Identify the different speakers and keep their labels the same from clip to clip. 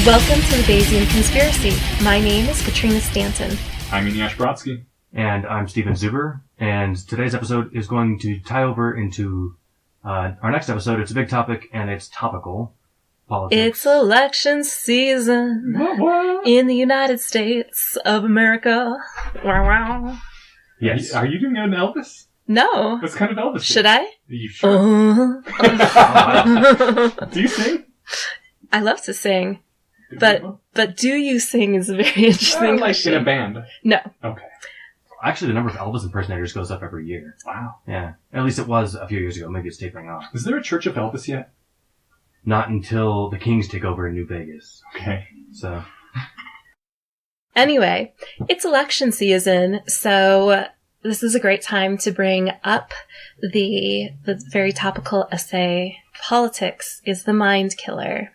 Speaker 1: Welcome to the Bayesian Conspiracy. My name is Katrina Stanton.
Speaker 2: I'm Eneasz.
Speaker 3: And I'm Steven Zuber. And today's episode is going to tie over into our next episode. It's a big topic, and it's topical. Politics.
Speaker 1: It's election season in the United States of America. Wow, wow.
Speaker 2: Yes. Are you doing an Elvis?
Speaker 1: No.
Speaker 2: That's kind of Elvis.
Speaker 1: Should I?
Speaker 2: You sure? Do you sing?
Speaker 1: I love to sing. But do you sing is a very interesting
Speaker 2: Like
Speaker 1: question.
Speaker 2: in a band?
Speaker 1: No.
Speaker 2: Okay.
Speaker 3: Actually, the number of Elvis impersonators goes up every year.
Speaker 2: Wow.
Speaker 3: Yeah. At least it was a few years ago. Maybe it's tapering off.
Speaker 2: Is there a Church of Elvis yet?
Speaker 3: Not until the Kings take over in New Vegas.
Speaker 2: Okay.
Speaker 3: So.
Speaker 1: Anyway, it's election season, so this is a great time to bring up the very topical essay, Politics is the Mind Killer,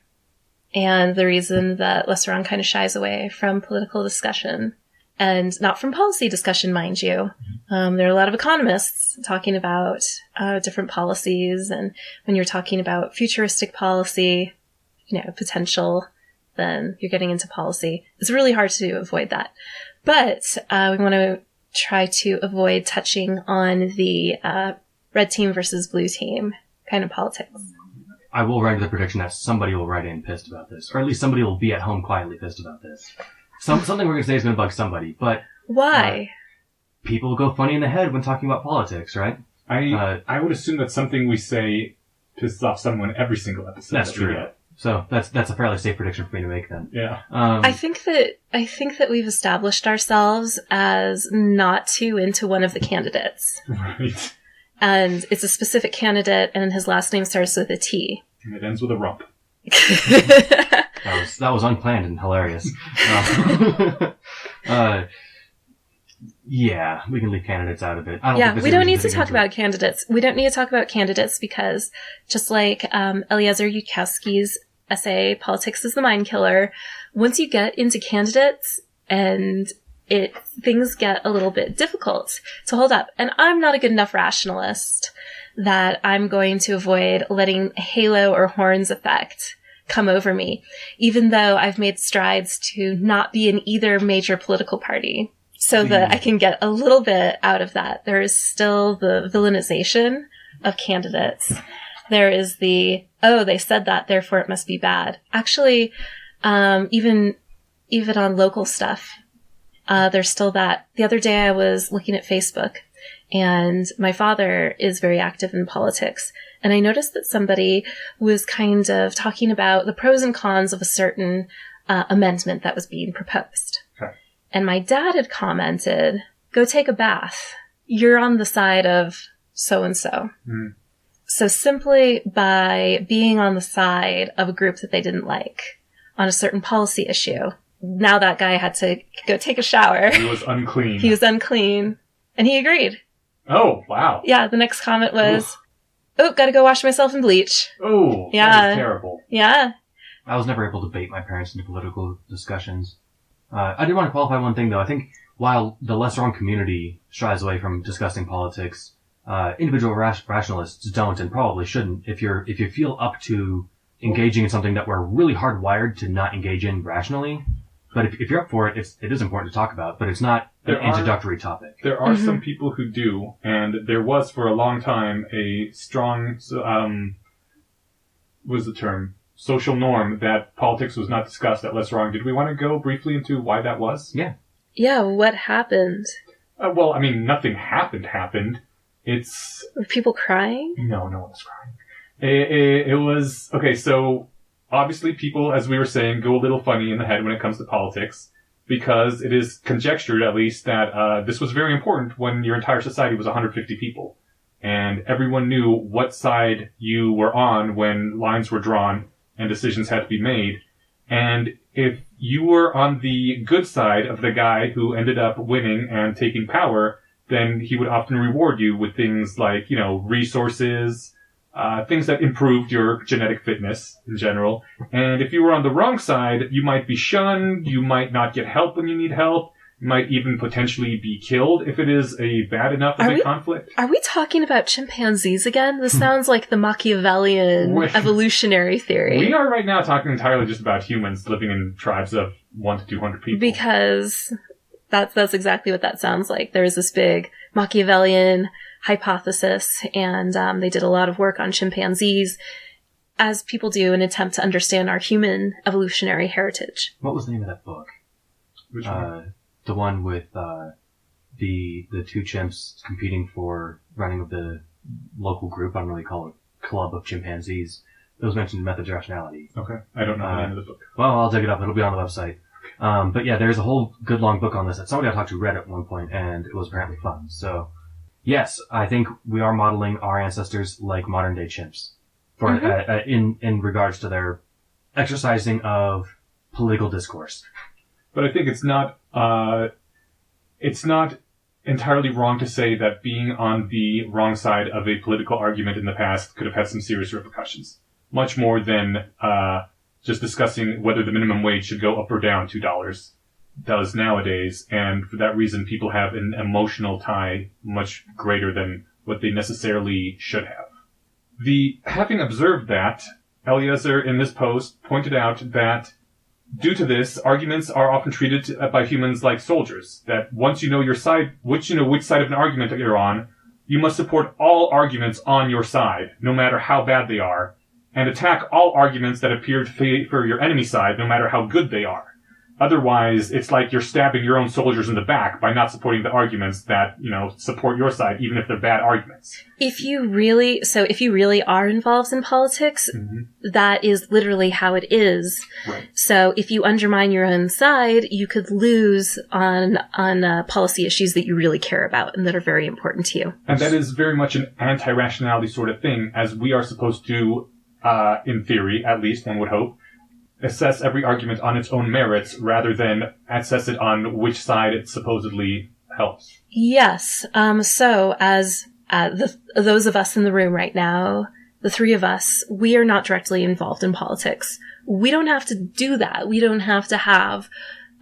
Speaker 1: and the reason that Lesseron kind of shies away from political discussion, and not from policy discussion, mind you. There are a lot of economists talking about different policies, and when you're talking about futuristic policy, potential, then you're getting into policy. It's really hard to avoid that. But we want to try to avoid touching on the red team versus blue team kind of politics.
Speaker 3: I will write the prediction that somebody will write in pissed about this. Or at least somebody will be at home quietly pissed about this. Something we're going to say is going to bug somebody, but...
Speaker 1: Why?
Speaker 3: People go funny in the head when talking about politics, right?
Speaker 2: I would assume that something we say pisses off someone every single episode.
Speaker 3: That's true. So that's a fairly safe prediction for me to make then.
Speaker 2: Yeah.
Speaker 1: I think that we've established ourselves as not too into one of the candidates.
Speaker 2: Right.
Speaker 1: And it's a specific candidate, and his last name starts with a T.
Speaker 2: And it ends with a rump.
Speaker 3: That was unplanned and hilarious. Yeah, we can leave candidates out of it.
Speaker 1: We don't need to talk about candidates. We don't need to talk about candidates because just like Eliezer Yudkowsky's essay, Politics is the Mind Killer, once you get into candidates and things get a little bit difficult to hold up. And I'm not a good enough rationalist that I'm going to avoid letting halo or horns effect come over me, even though I've made strides to not be in either major political party so that I can get a little bit out of that. There is still the villainization of candidates. There is they said that, therefore it must be bad. Actually, even on local stuff, there's still that. The other day I was looking at Facebook, and my father is very active in politics, and I noticed that somebody was kind of talking about the pros and cons of a certain amendment that was being proposed.
Speaker 2: Okay.
Speaker 1: And my dad had commented, "Go take a bath. You're on the side of so-and-so."
Speaker 2: Mm.
Speaker 1: So simply by being on the side of a group that they didn't like on a certain policy issue, now that guy had to go take a shower.
Speaker 2: He was unclean.
Speaker 1: He was unclean. And he agreed.
Speaker 2: Oh, wow.
Speaker 1: Yeah, the next comment was, gotta go wash myself in bleach.
Speaker 2: Oh,
Speaker 1: yeah.
Speaker 2: That is terrible.
Speaker 1: Yeah.
Speaker 3: I was never able to bait my parents into political discussions. I did want to qualify one thing, though. I think while the lesser-known community shies away from discussing politics, individual rationalists don't and probably shouldn't. If you feel up to engaging in something that we're really hardwired to not engage in rationally, but if you're up for it, it is important to talk about, but it's not an introductory topic.
Speaker 2: There are some people who do, and there was for a long time a strong, what was the term? Social norm that politics was not discussed at Less Wrong. Did we want to go briefly into why that was?
Speaker 3: Yeah.
Speaker 1: Yeah, what happened?
Speaker 2: Well, I mean, nothing happened.
Speaker 1: Were people crying?
Speaker 2: No one was crying. It was, okay, so obviously people, as we were saying, go a little funny in the head when it comes to politics, because it is conjectured, at least, that this was very important when your entire society was 150 people. And everyone knew what side you were on when lines were drawn and decisions had to be made. And if you were on the good side of the guy who ended up winning and taking power, then he would often reward you with things like, resources, things that improved your genetic fitness in general. And if you were on the wrong side, you might be shunned, you might not get help when you need help, might even potentially be killed if it is a bad enough of a conflict.
Speaker 1: Are we talking about chimpanzees again? This sounds like the Machiavellian evolutionary theory.
Speaker 2: We are right now talking entirely just about humans living in tribes of 1 to 200 people.
Speaker 1: Because that's exactly what that sounds like. There's this big Machiavellian hypothesis, and they did a lot of work on chimpanzees, as people do in an attempt to understand our human evolutionary heritage.
Speaker 3: What was the name of that book?
Speaker 2: Which one?
Speaker 3: The one with the 2 chimps competing for running of the local group. I don't really call it club of chimpanzees. It was mentioned in Methods of Rationality.
Speaker 2: Okay. I don't know the name of the book.
Speaker 3: Well, I'll dig it up. It'll be on the website. But yeah, there's a whole good long book on this that somebody I talked to read at one point, and it was apparently fun. So, yes, I think we are modeling our ancestors like modern day chimps for in regards to their exercising of political discourse.
Speaker 2: But I think it's not entirely wrong to say that being on the wrong side of a political argument in the past could have had some serious repercussions. Much more than just discussing whether the minimum wage should go up or down $2 does nowadays. And for that reason, people have an emotional tie much greater than what they necessarily should have. Having observed that, Eliezer in this post pointed out that due to this, arguments are often treated by humans like soldiers. That once you know your side, which side of an argument that you're on, you must support all arguments on your side, no matter how bad they are, and attack all arguments that appear to favor your enemy's side, no matter how good they are. Otherwise, it's like you're stabbing your own soldiers in the back by not supporting the arguments that, support your side, even if they're bad arguments.
Speaker 1: If you really are involved in politics, that is literally how it is.
Speaker 2: Right.
Speaker 1: So if you undermine your own side, you could lose on policy issues that you really care about and that are very important to you.
Speaker 2: And that is very much an anti-rationality sort of thing, as we are supposed to, in theory, at least, one would hope, assess every argument on its own merits rather than assess it on which side it supposedly helps.
Speaker 1: Yes. So as those of us in the room right now, the 3 of us, we are not directly involved in politics. We don't have to do that. We don't have to have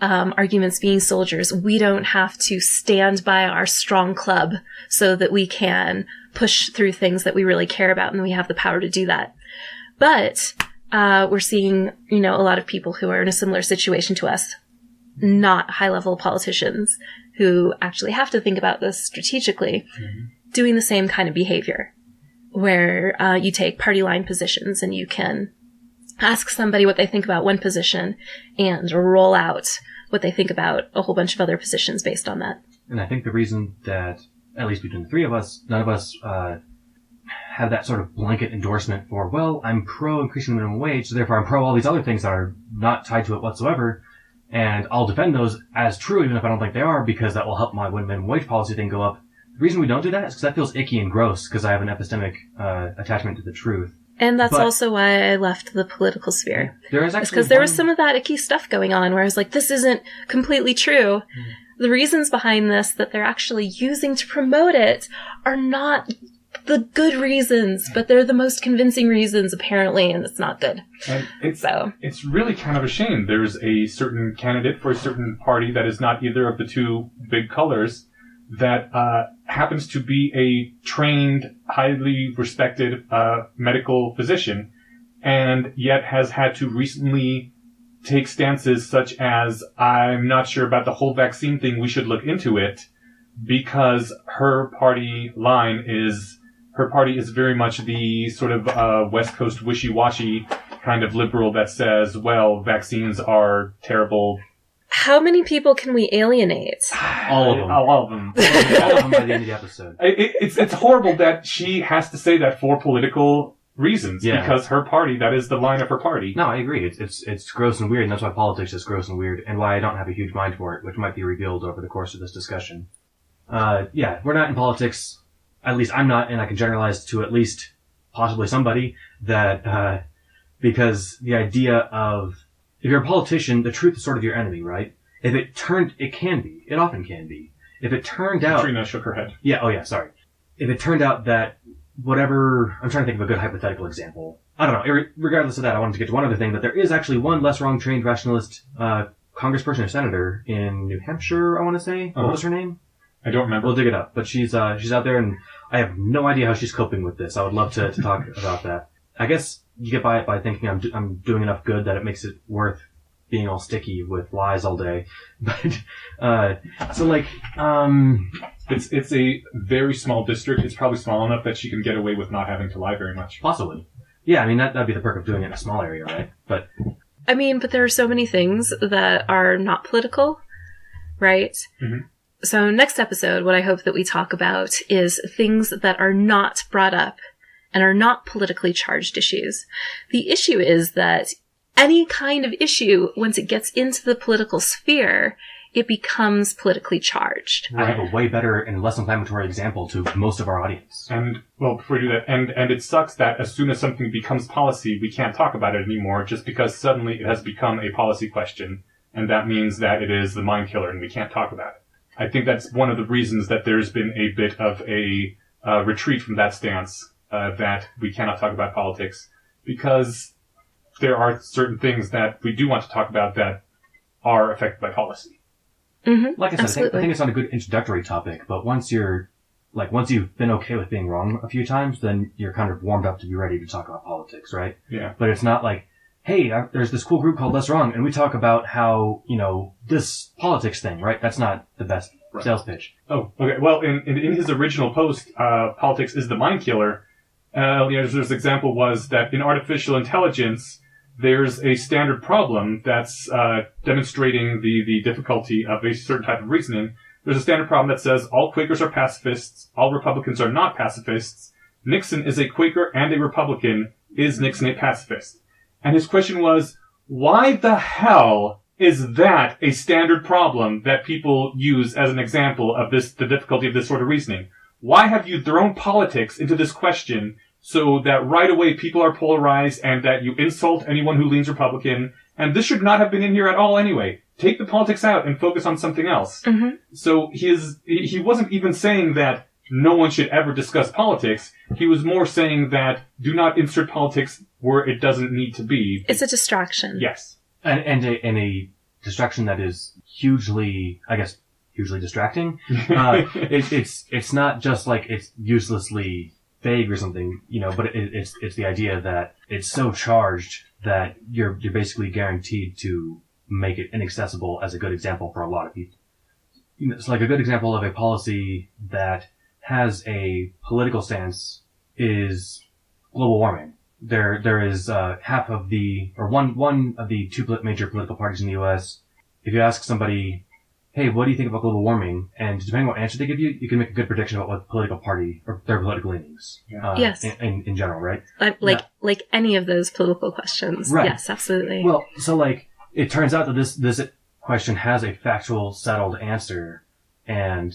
Speaker 1: arguments being soldiers. We don't have to stand by our strong club so that we can push through things that we really care about, and we have the power to do that. But we're seeing, a lot of people who are in a similar situation to us, not high-level politicians, who actually have to think about this strategically, doing the same kind of behavior, where you take party line positions and you can ask somebody what they think about one position and roll out what they think about a whole bunch of other positions based on that.
Speaker 3: And I think the reason that, at least between the 3 of us, none of us have that sort of blanket endorsement for, well, I'm pro increasing the minimum wage, so therefore I'm pro all these other things that are not tied to it whatsoever, and I'll defend those as true even if I don't think they are, because that will help my minimum wage policy thing go up. The reason we don't do that is because that feels icky and gross, because I have an epistemic attachment to the truth.
Speaker 1: And that's also why I left the political sphere.
Speaker 3: There is actually
Speaker 1: because there was some of that icky stuff going on where I was like, this isn't completely true. The reasons behind this that they're actually using to promote it are not the good reasons, but they're the most convincing reasons, apparently, and it's not good.
Speaker 2: And it's really kind of a shame. There's a certain candidate for a certain party that is not either of the 2 big colors that happens to be a trained, highly respected medical physician, and yet has had to recently take stances such as, I'm not sure about the whole vaccine thing, we should look into it, because her party is very much the sort of West Coast wishy-washy kind of liberal that says, well, vaccines are terrible.
Speaker 1: How many people can we alienate?
Speaker 3: All of them.
Speaker 2: All of them.
Speaker 3: All of them by the end of the episode.
Speaker 2: It's horrible that she has to say that for political reasons, because her party, that is the line of her party.
Speaker 3: No, I agree. It's gross and weird, and that's why politics is gross and weird, and why I don't have a huge mind for it, which might be revealed over the course of this discussion. We're not in politics. At least I'm not, and I can generalize to at least possibly somebody that, because the idea of, if you're a politician, the truth is sort of your enemy, right? It often can be. If it turned out...
Speaker 2: Katrina shook her head.
Speaker 3: Sorry. If it turned out that whatever, I'm trying to think of a good hypothetical example. I don't know. Regardless of that, I wanted to get to one other thing, that there is actually one less wrong trained rationalist, congressperson or senator in New Hampshire, I want to say. What was her name?
Speaker 2: I don't remember.
Speaker 3: We'll dig it up. But she's out there, and I have no idea how she's coping with this. I would love to talk about that. I guess you get by it by thinking I'm doing enough good that it makes it worth being all sticky with lies all day. But
Speaker 2: it's a very small district. It's probably small enough that she can get away with not having to lie very much.
Speaker 3: Possibly. Yeah, I mean that'd be the perk of doing it in a small area, right? But
Speaker 1: there are so many things that are not political, right?
Speaker 2: Mm-hmm.
Speaker 1: So next episode, what I hope that we talk about is things that are not brought up and are not politically charged issues. The issue is that any kind of issue, once it gets into the political sphere, it becomes politically charged.
Speaker 3: I have a way better and less inflammatory example to most of our audience.
Speaker 2: And, well, before we do that, and it sucks that as soon as something becomes policy, we can't talk about it anymore just because suddenly it has become a policy question. And that means that it is the mind killer and we can't talk about it. I think that's one of the reasons that there's been a bit of a retreat from that stance, that we cannot talk about politics, because there are certain things that we do want to talk about that are affected by policy.
Speaker 1: Mm-hmm.
Speaker 3: Like I said,
Speaker 1: Absolutely.
Speaker 3: I think it's not a good introductory topic, but once you've been okay with being wrong a few times, then you're kind of warmed up to be ready to talk about politics, right?
Speaker 2: Yeah.
Speaker 3: But it's not like, hey, there's this cool group called Less Wrong, and we talk about how, this politics thing, right? That's not the best sales pitch.
Speaker 2: Oh, okay. Well, in his original post, Politics is the Mind Killer, his example was that in artificial intelligence, there's a standard problem that's demonstrating the difficulty of a certain type of reasoning. There's a standard problem that says all Quakers are pacifists, all Republicans are not pacifists, Nixon is a Quaker and a Republican, is Nixon a pacifist? And his question was, why the hell is that a standard problem that people use as an example of the difficulty of this sort of reasoning? Why have you thrown politics into this question so that right away people are polarized and that you insult anyone who leans Republican? And this should not have been in here at all anyway. Take the politics out and focus on something else.
Speaker 1: Mm-hmm.
Speaker 2: So he wasn't even saying that no one should ever discuss politics. He was more saying that do not insert politics where it doesn't need to be.
Speaker 1: It's a distraction.
Speaker 2: Yes.
Speaker 3: And a distraction that is hugely distracting. It's not just like it's uselessly vague or something, but it's the idea that it's so charged that you're basically guaranteed to make it inaccessible as a good example for a lot of people. It's like a good example of a policy that has a political stance is global warming. There is one of the two major political parties in the U.S. If you ask somebody, hey, what do you think about global warming? And depending on what answer they give you, you can make a good prediction about what political party or their political leanings.
Speaker 1: Yes.
Speaker 3: In general, right?
Speaker 1: Like any of those political questions.
Speaker 3: Right.
Speaker 1: Yes, absolutely.
Speaker 3: Well, so it turns out that this question has a factual, settled answer, and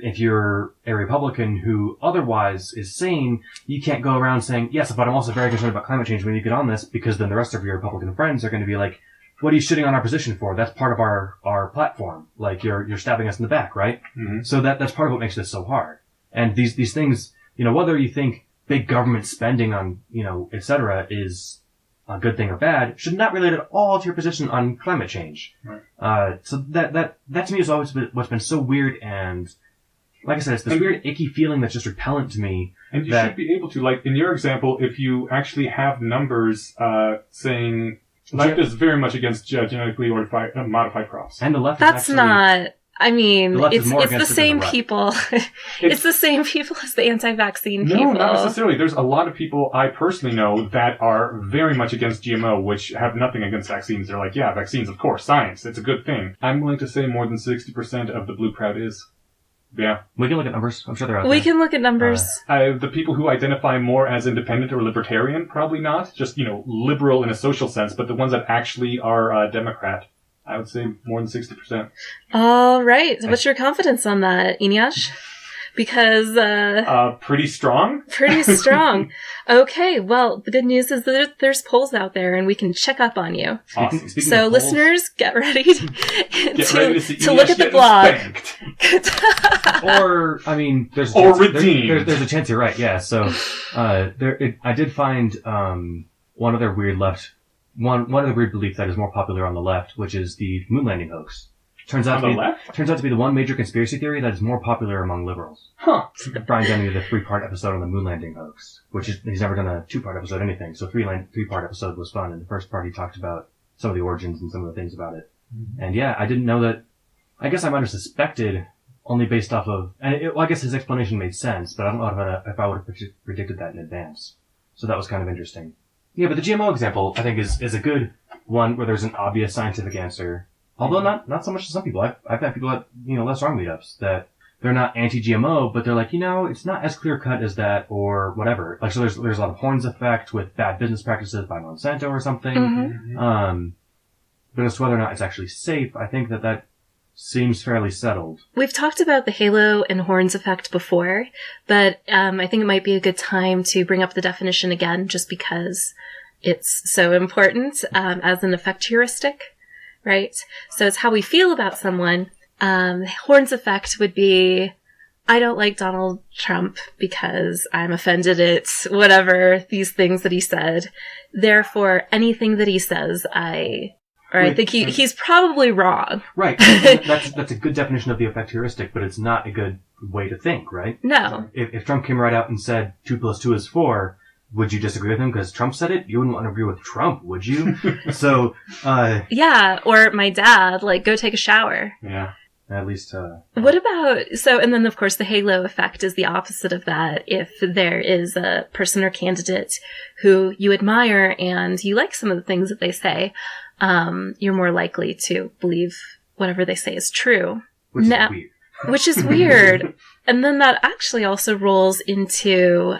Speaker 3: if you're a Republican who otherwise is sane, you can't go around saying, yes, but I'm also very concerned about climate change. We need to get on this, because then the rest of your Republican friends are going to be like, what are you shitting on our position for? That's part of our platform. Like, you're stabbing us in the back, right?
Speaker 2: Mm-hmm.
Speaker 3: So that's part of what makes this so hard. And these things, whether you think big government spending on, et cetera, is a good thing or bad, should not relate at all to your position on climate change.
Speaker 2: Right.
Speaker 3: So that to me is always what's been so weird, and like I said, it's this weird, icky feeling that's just repellent to me.
Speaker 2: And you should be able to, like, in your example, if you actually have numbers saying life is very much against genetically modified crops.
Speaker 3: And the left
Speaker 1: That's
Speaker 3: is
Speaker 1: not... I mean,
Speaker 3: The left is
Speaker 1: it's
Speaker 3: more
Speaker 1: the
Speaker 3: against it
Speaker 1: same
Speaker 3: than the right.
Speaker 1: people. It's the same people as the anti-vaccine people.
Speaker 2: No, not necessarily. There's a lot of people I personally know that are very much against GMO, which have nothing against vaccines. They're like, yeah, vaccines, of course, science, it's a good thing. I'm willing to say more than 60% of the blue crowd is. Yeah.
Speaker 3: We can look at numbers. I'm sure they're out there.
Speaker 1: We can look at numbers.
Speaker 2: The people who identify more as independent or libertarian, probably not. Just, liberal in a social sense, but the ones that actually are Democrat, I would say more than 60%.
Speaker 1: All right. So what's your confidence on that, Eneasz? Because...
Speaker 2: pretty strong.
Speaker 1: Pretty strong. Okay, well, the good news is that there's polls out there, and we can check up on you.
Speaker 2: Awesome.
Speaker 3: Speaking
Speaker 1: So
Speaker 3: of polls,
Speaker 1: listeners, get ready to look at the blog.
Speaker 3: or I mean, there's
Speaker 2: Or redeemed.
Speaker 3: There's a chance you're right. Yeah. So I did find one other weird left one other weird belief that is more popular on the left, which is the moon landing hoax. Turns out to be the one major conspiracy theory that is more popular among liberals.
Speaker 2: Huh.
Speaker 3: Brian Denny did a 3-part episode on the moon landing hoax, he's never done a 2-part episode anything, so 3-part episode was fun. And the first part he talked about some of the origins and some of the things about it. Mm-hmm. And yeah, I didn't know that. I guess I might have suspected only based off of, I guess his explanation made sense, but I don't know if I would have predicted that in advance. So that was kind of interesting. Yeah, but the GMO example, I think, is a good one where there's an obvious scientific answer. Although not so much to some people. I've had people at, less wrong meetups that they're not anti-GMO, but they're like, it's not as clear cut as that or whatever. Like, so there's a lot of horns effect with bad business practices by Monsanto or something. Mm-hmm. But as to whether or not it's actually safe, I think that seems fairly settled.
Speaker 1: We've talked about the halo and horns effect before, but I think it might be a good time to bring up the definition again, just because it's so important as an effect heuristic. Right? So it's how we feel about someone. Horns effect would be, I don't like Donald Trump because I'm offended at whatever these things that he said. Therefore, anything that he says, I think he's probably wrong.
Speaker 3: Right. That's a good definition of the effect heuristic, but it's not a good way to think, right?
Speaker 1: No.
Speaker 3: If Trump came right out and said 2 + 2 is 4, would you disagree with him because Trump said it? You wouldn't want to agree with Trump, would you? So,
Speaker 1: yeah, or my dad, go take a shower.
Speaker 3: Yeah, at least,
Speaker 1: What about, and then of course the halo effect is the opposite of that. If there is a person or candidate who you admire and you like some of the things that they say, you're more likely to believe whatever they say is true. Which is weird. And then that actually also rolls into,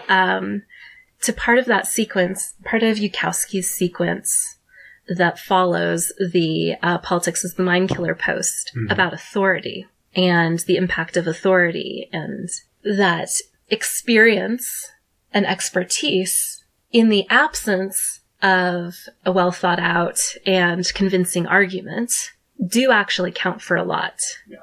Speaker 1: to part of that sequence, part of Yudkowsky's sequence that follows the Politics is the Mind Killer post about authority and the impact of authority, and that experience and expertise in the absence of a well thought out and convincing argument do actually count for a lot.
Speaker 2: Yeah.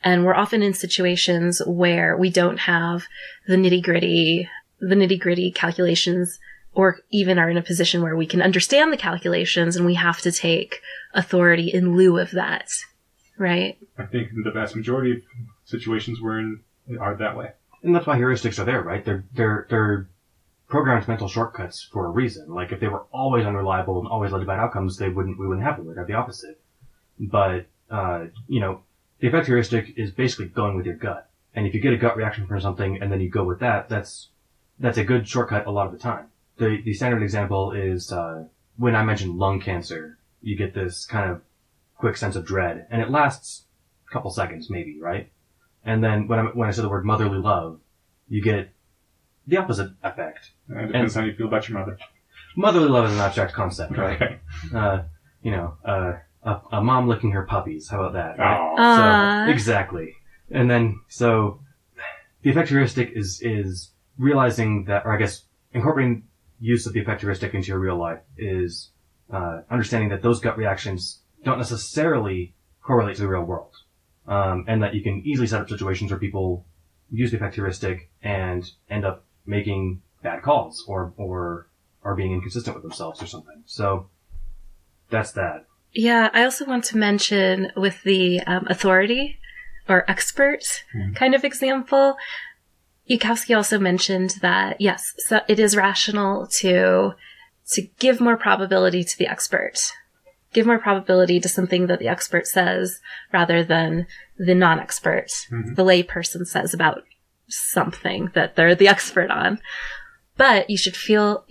Speaker 1: And we're often in situations where we don't have the nitty gritty calculations, or even are in a position where we can understand the calculations and we have to take authority in lieu of that. Right?
Speaker 2: I think the vast majority of situations we're in are that way.
Speaker 3: And that's why heuristics are there, right? They're programmed mental shortcuts for a reason. Like, if they were always unreliable and always led to bad outcomes, we wouldn't have them. We'd have the opposite. But, the effect heuristic is basically going with your gut. And if you get a gut reaction from something and then you go with that, that's a good shortcut a lot of the time. The standard example is, when I mentioned lung cancer, you get this kind of quick sense of dread, and it lasts a couple seconds maybe, right? And then when I say the word motherly love, you get the opposite effect.
Speaker 2: It depends how you feel about your mother.
Speaker 3: Motherly love is an abstract concept, right?
Speaker 2: Okay.
Speaker 3: A mom licking her puppies. How about that?
Speaker 2: Right?
Speaker 3: So, exactly. And then, so, the effect heuristic is realizing that, or I guess, incorporating use of the effect heuristic into your real life is, understanding that those gut reactions don't necessarily correlate to the real world. And that you can easily set up situations where people use the effect heuristic and end up making bad calls or are being inconsistent with themselves or something. So, that's that.
Speaker 1: Yeah, I also want to mention with the authority or expert kind of example, Yudkowsky also mentioned that, yes, so it is rational to give more probability to the expert. Give more probability to something that the expert says rather than the non-expert, the lay person says about something that they're the expert on. But you should feel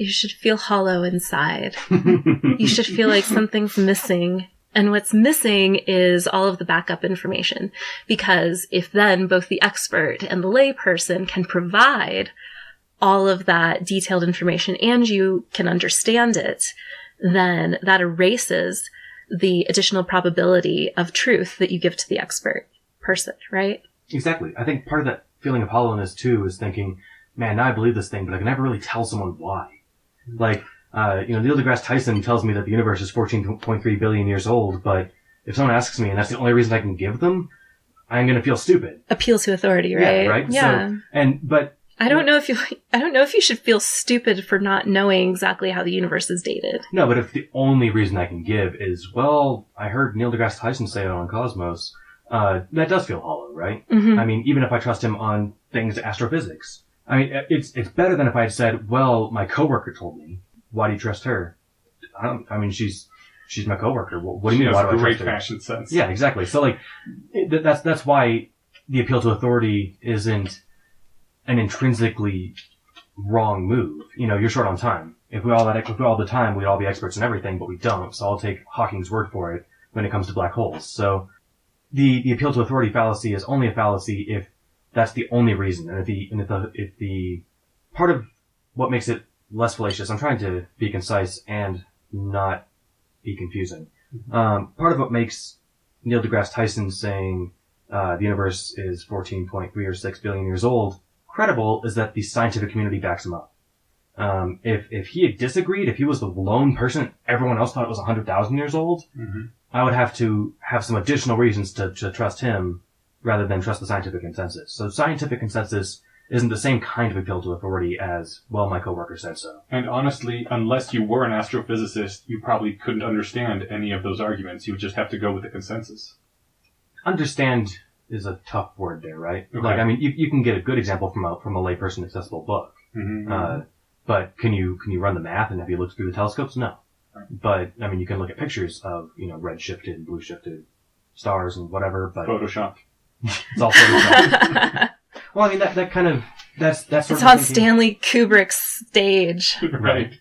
Speaker 1: hollow inside. You should feel like something's missing. And what's missing is all of the backup information. Because if then both the expert and the lay person can provide all of that detailed information and you can understand it, then that erases the additional probability of truth that you give to the expert person, right?
Speaker 3: Exactly. I think part of that feeling of hollowness too is thinking, man, now I believe this thing, but I can never really tell someone why. Like, Neil deGrasse Tyson tells me that the universe is 14.3 billion years old, but if someone asks me and that's the only reason I can give them, I'm going to feel stupid.
Speaker 1: Appeal to authority, right?
Speaker 3: Yeah, right?
Speaker 1: Yeah.
Speaker 3: So, but
Speaker 1: I don't know if you should feel stupid for not knowing exactly how the universe is dated.
Speaker 3: No, but if the only reason I can give is, well, I heard Neil deGrasse Tyson say it on Cosmos, that does feel hollow, right?
Speaker 1: Mm-hmm.
Speaker 3: I mean, even if I trust him on things astrophysics. I mean, it's better than if I had said, well, my coworker told me. Why do you trust her? She's my coworker. What do you mean? Why do I trust her?
Speaker 2: Great fashion sense.
Speaker 3: Yeah, exactly. So like, that's why the appeal to authority isn't an intrinsically wrong move. You know, you're short on time. If we all the time, we'd all be experts in everything, but we don't. So I'll take Hawking's word for it when it comes to black holes. So the appeal to authority fallacy is only a fallacy if that's the only reason. And if the part of what makes it less fallacious, I'm trying to be concise and not be confusing. Part of what makes Neil deGrasse Tyson saying the universe is 14.3 or 6 billion years old credible is that the scientific community backs him up. If he had disagreed, if he was the lone person, everyone else thought it was 100,000 years old,
Speaker 2: mm-hmm.
Speaker 3: I would have to have some additional reasons to trust him rather than trust the scientific consensus. So scientific consensus isn't the same kind of appeal to authority as, well, my coworker said so.
Speaker 2: And honestly, unless you were an astrophysicist, you probably couldn't understand any of those arguments. You would just have to go with the consensus.
Speaker 3: Understand is a tough word there, right?
Speaker 2: Okay.
Speaker 3: Like, I mean, you can get a good example from a layperson accessible book.
Speaker 2: Mm-hmm.
Speaker 3: But can you run the math and have you looked through the telescopes? No. But, I mean, you can look at pictures of, red shifted, blue shifted stars and whatever, but...
Speaker 2: Photoshop.
Speaker 3: It's all Photoshop. Well, I mean, that kind of, that's sort
Speaker 1: it's
Speaker 3: of...
Speaker 1: It's on Stanley Kubrick's stage.
Speaker 2: Right.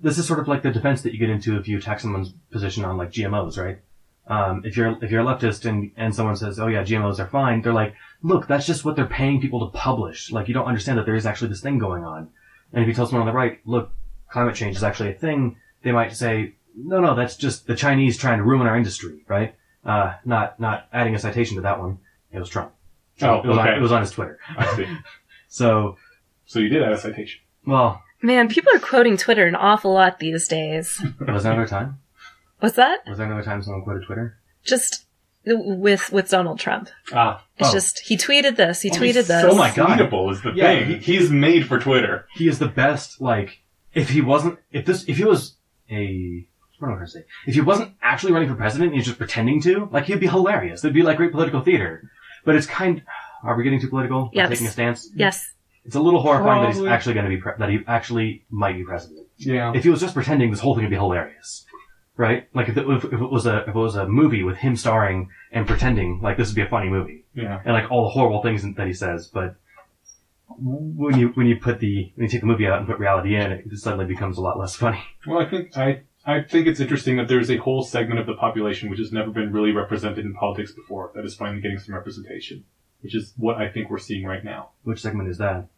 Speaker 3: This is sort of like the defense that you get into if you attack someone's position on, like, GMOs, right? If you're a leftist and someone says, oh yeah, GMOs are fine, they're like, look, that's just what they're paying people to publish. Like, you don't understand that there is actually this thing going on. And if you tell someone on the right, look, climate change is actually a thing, they might say, no, that's just the Chinese trying to ruin our industry, right? Not adding a citation to that one. It was Trump.
Speaker 2: Oh, okay.
Speaker 3: It was on his Twitter.
Speaker 2: I see.
Speaker 3: So
Speaker 2: you did add a citation.
Speaker 3: Well.
Speaker 1: Man, people are quoting Twitter an awful lot these days.
Speaker 3: Was there another time?
Speaker 1: What's that?
Speaker 3: Was there another time someone quoted Twitter?
Speaker 1: Just with Donald Trump. It's just, he tweeted this, he tweeted this.
Speaker 2: Oh my god. Tweetable is the thing. He's made for Twitter.
Speaker 3: He is the best, like, if he wasn't actually running for president and he's just pretending to, like, he'd be hilarious. It'd be like great political theater. But it's are we getting too political?
Speaker 1: Yes.
Speaker 3: Taking a stance?
Speaker 1: Yes.
Speaker 3: It's a little horrifying that he's actually going to be, that he actually might be president.
Speaker 2: Yeah.
Speaker 3: If he was just pretending, this whole thing would be hilarious. Right? Like, if it was a movie with him starring and pretending, like, this would be a funny movie.
Speaker 2: Yeah.
Speaker 3: And, like, all the horrible things that he says, but when you take the movie out and put reality in, it suddenly becomes a lot less funny.
Speaker 2: Well, I think it's interesting that there's a whole segment of the population which has never been really represented in politics before that is finally getting some representation, which is what I think we're seeing right now.
Speaker 3: Which segment is that?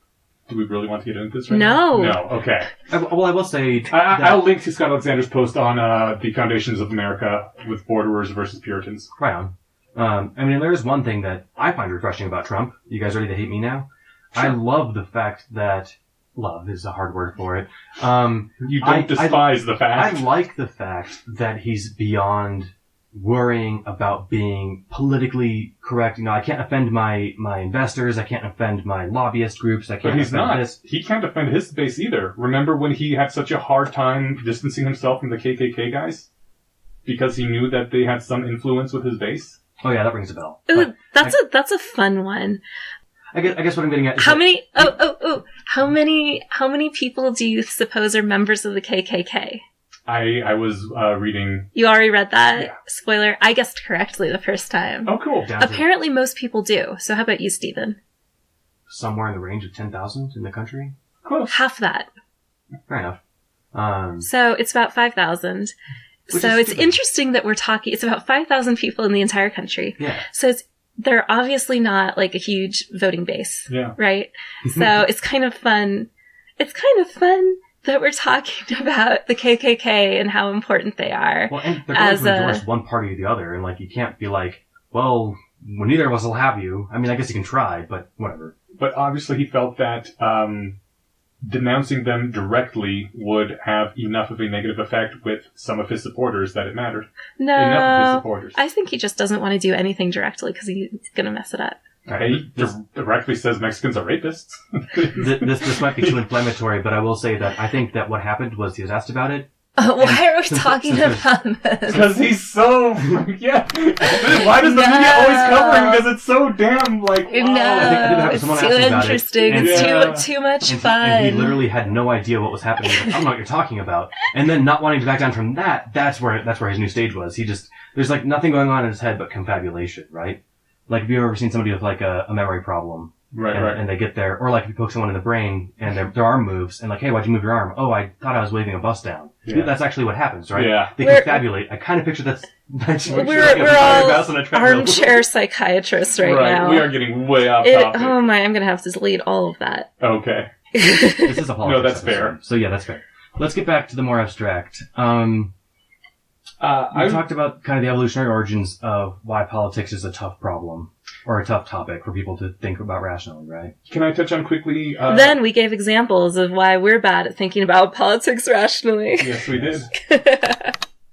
Speaker 2: Do we really want to get into this right now? No. Okay.
Speaker 3: I will say...
Speaker 2: I'll link to Scott Alexander's post on the Foundations of America with Borderers versus Puritans.
Speaker 3: Right on. I mean, there's one thing that I find refreshing about Trump. You guys ready to hate me now? Sure. I love the fact that... Love is a hard word for it.
Speaker 2: You don't despise the fact.
Speaker 3: I like the fact that he's beyond worrying about being politically correct. You know, I can't offend my investors. I can't offend my lobbyist groups. I can't offend this.
Speaker 2: He can't offend his base either. Remember when he had such a hard time distancing himself from the KKK guys? Because he knew that they had some influence with his base?
Speaker 3: Oh yeah, that rings a bell.
Speaker 1: Ooh, that's a fun one.
Speaker 3: I guess what I'm getting at is
Speaker 1: how many people do you suppose are members of the KKK?
Speaker 2: I was reading...
Speaker 1: You already read that?
Speaker 2: Yeah.
Speaker 1: Spoiler, I guessed correctly the first time.
Speaker 2: Oh, cool.
Speaker 1: Apparently most people do. So how about you, Stephen?
Speaker 3: Somewhere in the range of 10,000 in the country?
Speaker 2: Close.
Speaker 1: Half that.
Speaker 3: Fair enough.
Speaker 1: So it's about 5,000. So it's interesting that we're talking... It's about 5,000 people in the entire country.
Speaker 3: Yeah.
Speaker 1: So they're obviously not like a huge voting base.
Speaker 2: Yeah.
Speaker 1: Right? So it's kind of fun. It's kind of fun that we're talking about the KKK and how important they are.
Speaker 3: Well, and they're going to endorse one party or the other, and, like, you can't be like, well, neither of us will have you. I mean, I guess you can try, but whatever.
Speaker 2: But obviously he felt that denouncing them directly would have enough of a negative effect with some of his supporters that it mattered.
Speaker 1: No,
Speaker 2: enough of his supporters.
Speaker 1: I think he just doesn't want to do anything directly because he's going to mess it up.
Speaker 2: He directly says Mexicans are rapists.
Speaker 3: This might be too inflammatory, but I will say that I think that what happened was he was asked about it.
Speaker 1: Why are we talking about this?
Speaker 2: Because he's so, yeah. Why does the media always cover him? Because it's so damn, like, wow.
Speaker 1: No, it's too interesting. It's too much fun.
Speaker 3: And he literally had no idea what was happening. He's like, I don't know what you're talking about. And then not wanting to back down from that, that's where his new stage was. There's like nothing going on in his head but confabulation, right? Like, have you ever seen somebody with like a memory problem?
Speaker 2: Right.
Speaker 3: And they get there, or like if you poke someone in the brain and their arm moves, and like, hey, why'd you move your arm? Oh, I thought I was waving a bus down. Yeah. That's actually what happens, right?
Speaker 2: Yeah.
Speaker 3: They confabulate. I kind of picture
Speaker 1: we're all armchair psychiatrists right now.
Speaker 2: We are getting way off topic.
Speaker 1: Oh my, I'm gonna have to delete all of that.
Speaker 2: Okay.
Speaker 3: This is a politics.
Speaker 2: No, that's fair.
Speaker 3: So yeah, that's fair. Let's get back to the more abstract. We talked about kind of the evolutionary origins of why politics is a tough problem. Or a tough topic for people to think about rationally, right?
Speaker 2: Can I touch on quickly?
Speaker 1: Then we gave examples of why we're bad at thinking about politics rationally.
Speaker 2: Yes, we did.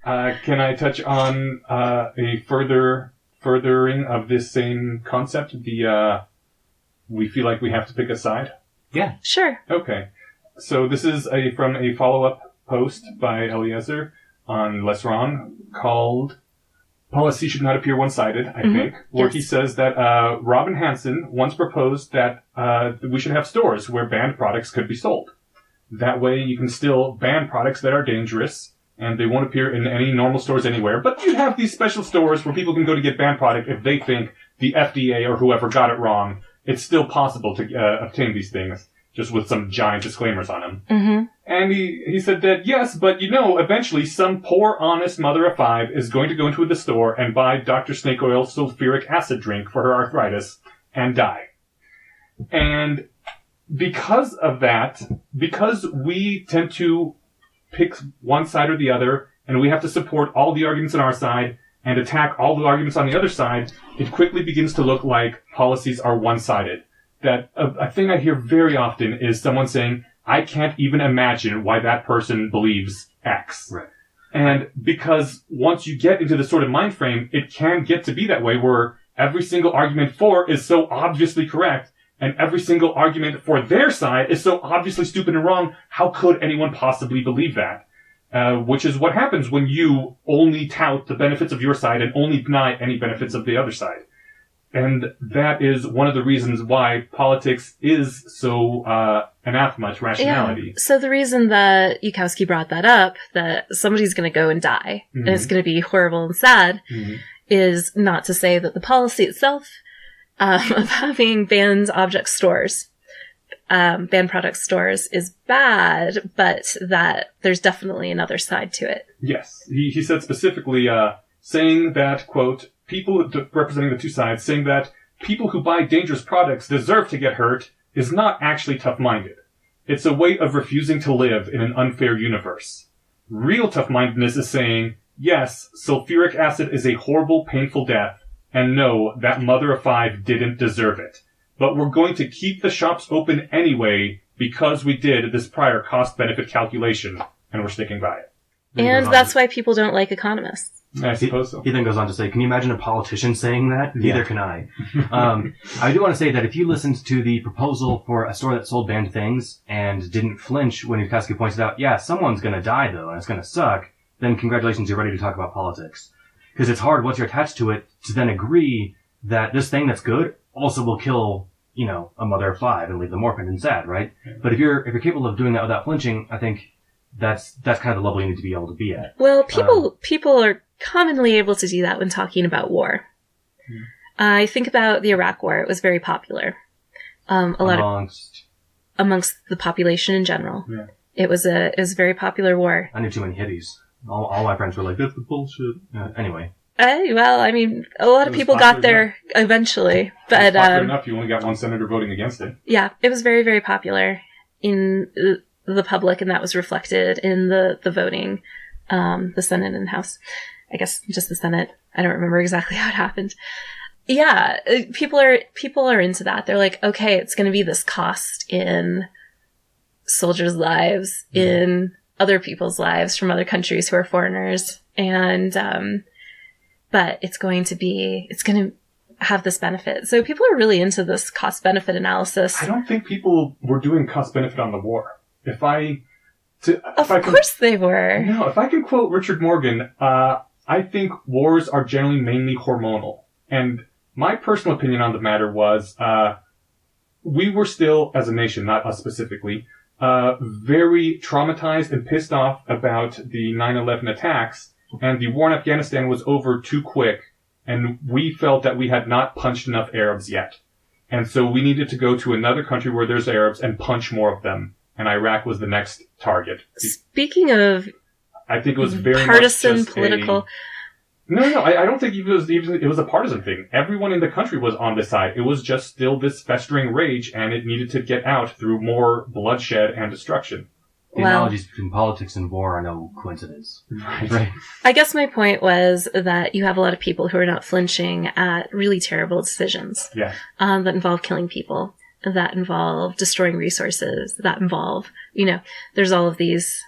Speaker 2: Can I touch on a furthering of this same concept? We feel like we have to pick a side?
Speaker 3: Yeah.
Speaker 1: Sure.
Speaker 2: Okay. So this is from a follow-up post by Eliezer on Lesron called Policy Should Not Appear One-Sided, I think, where he says that Robin Hanson once proposed that we should have stores where banned products could be sold. That way you can still ban products that are dangerous, and they won't appear in any normal stores anywhere, but you have these special stores where people can go to get banned product if they think the FDA or whoever got it wrong. It's still possible to obtain these things, just with some giant disclaimers on them.
Speaker 1: Mm-hmm.
Speaker 2: And he said that, yes, but eventually some poor, honest mother of five is going to go into the store and buy Dr. Snake Oil sulfuric acid drink for her arthritis and die. And because of that, because we tend to pick one side or the other, and we have to support all the arguments on our side and attack all the arguments on the other side, it quickly begins to look like policies are one-sided. That a thing I hear very often is someone saying, I can't even imagine why that person believes X.
Speaker 3: Right.
Speaker 2: And because once you get into this sort of mind frame, it can get to be that way where every single argument for is so obviously correct, and every single argument for their side is so obviously stupid and wrong. How could anyone possibly believe that? Which is what happens when you only tout the benefits of your side and only deny any benefits of the other side. And that is one of the reasons why politics is so anathema to rationality.
Speaker 1: Yeah. So the reason that Yukowski brought that up, that somebody's going to go and die, and it's going to be horrible and sad, is not to say that the policy itself of having banned object stores, banned product stores, is bad, but that there's definitely another side to it.
Speaker 2: Yes. He said specifically, saying that, quote, people representing the two sides, saying that people who buy dangerous products deserve to get hurt is not actually tough-minded. It's a way of refusing to live in an unfair universe. Real tough-mindedness is saying, yes, sulfuric acid is a horrible, painful death, and no, that mother of five didn't deserve it. But we're going to keep the shops open anyway because we did this prior cost-benefit calculation, and we're sticking by it.
Speaker 1: And that's why people don't like economists.
Speaker 2: I suppose so.
Speaker 3: He then goes on to say, can you imagine a politician saying that? Yeah. Neither can I. I do want to say that if you listened to the proposal for a store that sold banned things and didn't flinch when Yukowski pointed out, yeah, someone's going to die though, and it's going to suck, then congratulations, you're ready to talk about politics. Because it's hard once you're attached to it to then agree that this thing that's good also will kill, a mother of five and leave them orphaned and sad, right? Yeah. But if you're capable of doing that without flinching, I think that's kind of the level you need to be able to be at.
Speaker 1: Well, people are commonly able to do that when talking about war. I think about the Iraq War. It was very popular. Amongst the population in general. Yeah. It was a very popular war.
Speaker 3: I knew too many hippies. All my friends were like, that's the bullshit. Anyway.
Speaker 1: A lot of people got there eventually. But,
Speaker 2: it was popular enough, you only got one senator voting against it.
Speaker 1: Yeah, it was very, very popular in the public, and that was reflected in the voting, the Senate and House. I guess just the Senate. I don't remember exactly how it happened. Yeah, people are into that. They're like, okay, it's going to be this cost in soldiers' lives, in other people's lives from other countries who are foreigners, and but it's going to have this benefit. So people are really into this cost-benefit analysis.
Speaker 2: I don't think people were doing cost-benefit on the war. Of course they were. No, if I can quote Richard Morgan, I think wars are generally mainly hormonal. And my personal opinion on the matter was, we were still, as a nation, not us specifically, very traumatized and pissed off about the 9/11 attacks, and the war in Afghanistan was over too quick, and we felt that we had not punched enough Arabs yet. And so we needed to go to another country where there's Arabs and punch more of them. And Iraq was the next target.
Speaker 1: Speaking of
Speaker 2: I think it was very
Speaker 1: partisan
Speaker 2: much just
Speaker 1: political...
Speaker 2: No, I don't think it was a partisan thing. Everyone in the country was on this side. It was just still this festering rage, and it needed to get out through more bloodshed and destruction.
Speaker 3: The analogies between politics and war are no coincidence.
Speaker 2: Right.
Speaker 1: I guess my point was that you have a lot of people who are not flinching at really terrible decisions.
Speaker 2: Yeah.
Speaker 1: That involve killing people, that involve destroying resources, that involve, there's all of these.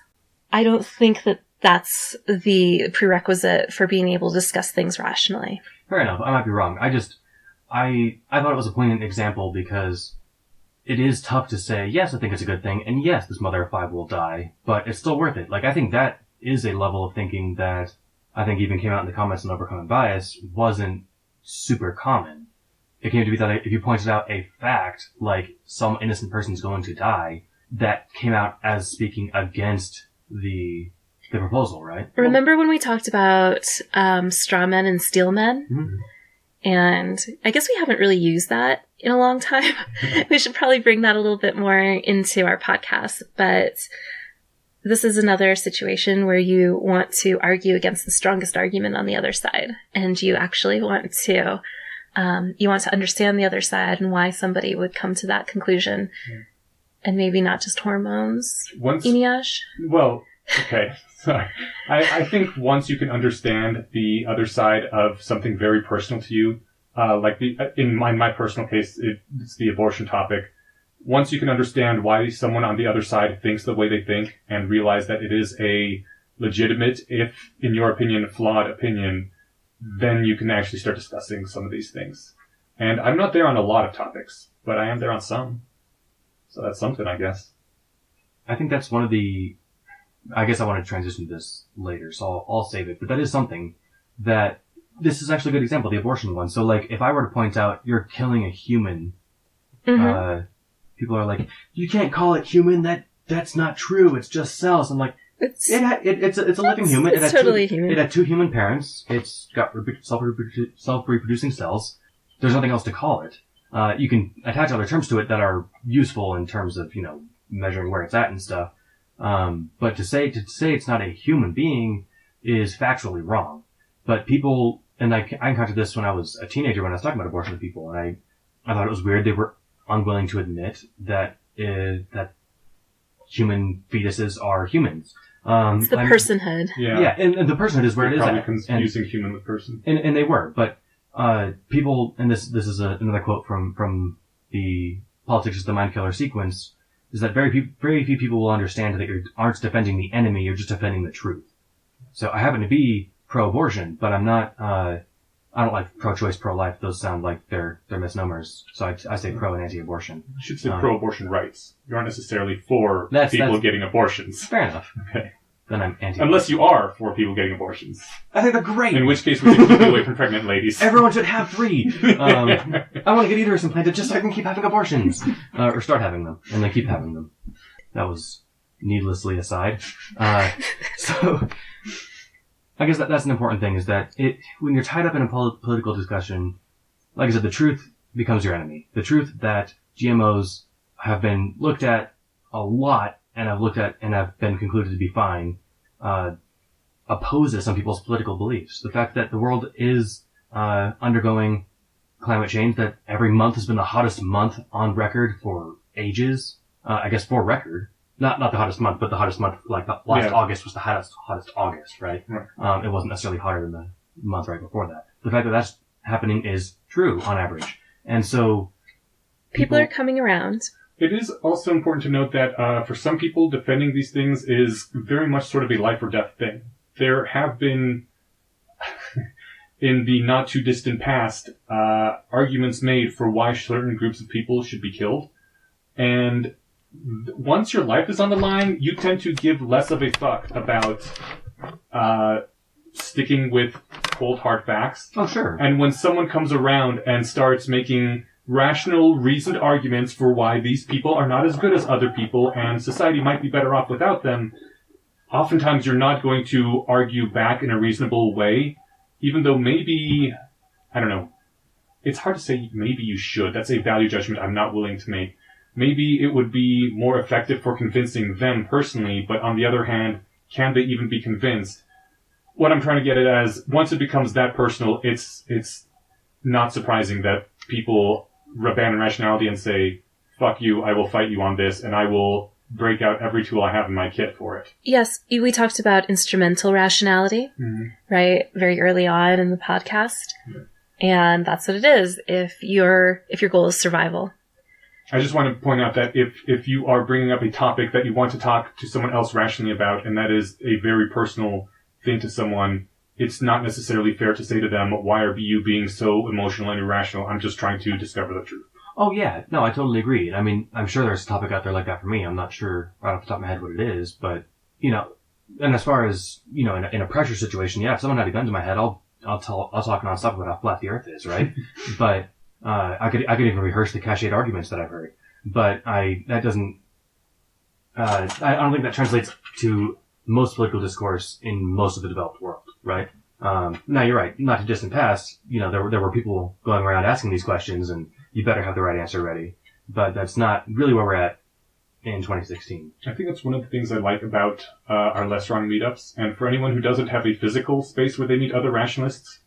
Speaker 1: I don't think that that's the prerequisite for being able to discuss things rationally.
Speaker 3: Fair enough. I might be wrong. I thought it was a poignant example because it is tough to say, yes, I think it's a good thing, and yes, this mother of 5 will die, but it's still worth it. Like, I think that is a level of thinking that I think even came out in the comments on Overcoming Bias wasn't super common. It came to be that if you pointed out a fact, like some innocent person's going to die, that came out as speaking against the proposal, right?
Speaker 1: Remember when we talked about straw men and steel men?
Speaker 3: Mm-hmm.
Speaker 1: And I guess we haven't really used that in a long time. We should probably bring that a little bit more into our podcast. But this is another situation where you want to argue against the strongest argument on the other side. And you actually want to understand the other side and why somebody would come to that conclusion.
Speaker 2: Yeah.
Speaker 1: And maybe not just hormones. Eneasz?
Speaker 2: Well, okay. Sorry. I think once you can understand the other side of something very personal to you, like in my personal case, it's the abortion topic. Once you can understand why someone on the other side thinks the way they think and realize that it is a legitimate, if in your opinion, flawed opinion, then you can actually start discussing some of these things. And I'm not there on a lot of topics, but I am there on some. So that's something, I guess.
Speaker 3: I think that's one of the... I guess I want to transition to this later, so I'll save it. But that is something that... This is actually a good example, the abortion one. So, like, if I were to point out, you're killing a human,
Speaker 1: mm-hmm.
Speaker 3: People are like, you can't call it human, that's not true, it's just cells. I'm like, it's a living human.
Speaker 1: It's totally human.
Speaker 3: It had 2 human parents. It's got self-reproducing cells. There's nothing else to call it. You can attach other terms to it that are useful in terms of, measuring where it's at and stuff. But to say it's not a human being is factually wrong. But people, and I encountered this when I was a teenager when I was talking about abortion with people, and I thought it was weird they were unwilling to admit that human fetuses are humans.
Speaker 1: It's the personhood.
Speaker 2: Yeah,
Speaker 3: and the personhood is where it is
Speaker 2: probably
Speaker 3: at.
Speaker 2: Confusing human with person.
Speaker 3: And they were, but people, and this is another quote from the Politics is the Mind Killer sequence, is that very few people will understand that you aren't defending the enemy, you're just defending the truth. So I happen to be pro-abortion, but I'm not, I don't like pro-choice, pro-life. Those sound like they're misnomers. So I say pro and anti-abortion.
Speaker 2: You should say pro-abortion rights. You aren't necessarily for people getting abortions.
Speaker 3: Fair enough.
Speaker 2: Okay.
Speaker 3: Then I'm anti-abortion.
Speaker 2: Unless you are for people getting abortions.
Speaker 3: I think they're great.
Speaker 2: In which case we should keep you away from pregnant ladies.
Speaker 3: Everyone should have 3. I want to get uterus implanted just so I can keep having abortions. Or start having them. And then keep having them. That was needlessly aside. So, I guess that's an important thing, is that when you're tied up in a political discussion, like I said, the truth becomes your enemy. The truth that GMOs have been looked at a lot and have been concluded to be fine, opposes some people's political beliefs. The fact that the world is undergoing climate change, that every month has been the hottest month on record for ages, I guess for record. Not the hottest month, but the hottest month, like last August was the hottest August, right? It wasn't necessarily hotter than the month right before that. The fact that that's happening is true on average. And so
Speaker 1: people are coming around.
Speaker 2: It is also important to note that for some people, defending these things is very much sort of a life or death thing. There have been... in the not too distant past, arguments made for why certain groups of people should be killed. And once your life is on the line, you tend to give less of a fuck about sticking with cold hard facts.
Speaker 3: Oh, sure.
Speaker 2: And when someone comes around and starts making rational, reasoned arguments for why these people are not as good as other people and society might be better off without them, oftentimes you're not going to argue back in a reasonable way, even though maybe, I don't know, it's hard to say maybe you should. That's a value judgment I'm not willing to make. Maybe it would be more effective for convincing them personally, but on the other hand, can they even be convinced? What I'm trying to get at as, once it becomes that personal, it's not surprising that people abandon rationality and say, fuck you, I will fight you on this, and I will break out every tool I have in my kit for it.
Speaker 1: Yes, we talked about instrumental rationality, right, very early on in the podcast. Yeah. And that's what it is if your goal is survival.
Speaker 2: I just want to point out that if you are bringing up a topic that you want to talk to someone else rationally about, and that is a very personal thing to someone, it's not necessarily fair to say to them, why are you being so emotional and irrational? I'm just trying to discover the truth.
Speaker 3: Oh, yeah. No, I totally agree. I mean, I'm sure there's a topic out there like that for me. I'm not sure right off the top of my head what it is, but, and as far as, in a pressure situation, yeah, if someone had a gun to my head, I'll talk nonstop about how flat the earth is, right? But, I could even rehearse the cached arguments that I've heard. But I don't think that translates to most political discourse in most of the developed world, right? Now you're right. Not too distant past, there were people going around asking these questions, and you better have the right answer ready. But that's not really where we're at in 2016.
Speaker 2: I think that's one of the things I like about our Less Wrong meetups. And for anyone who doesn't have a physical space where they meet other rationalists,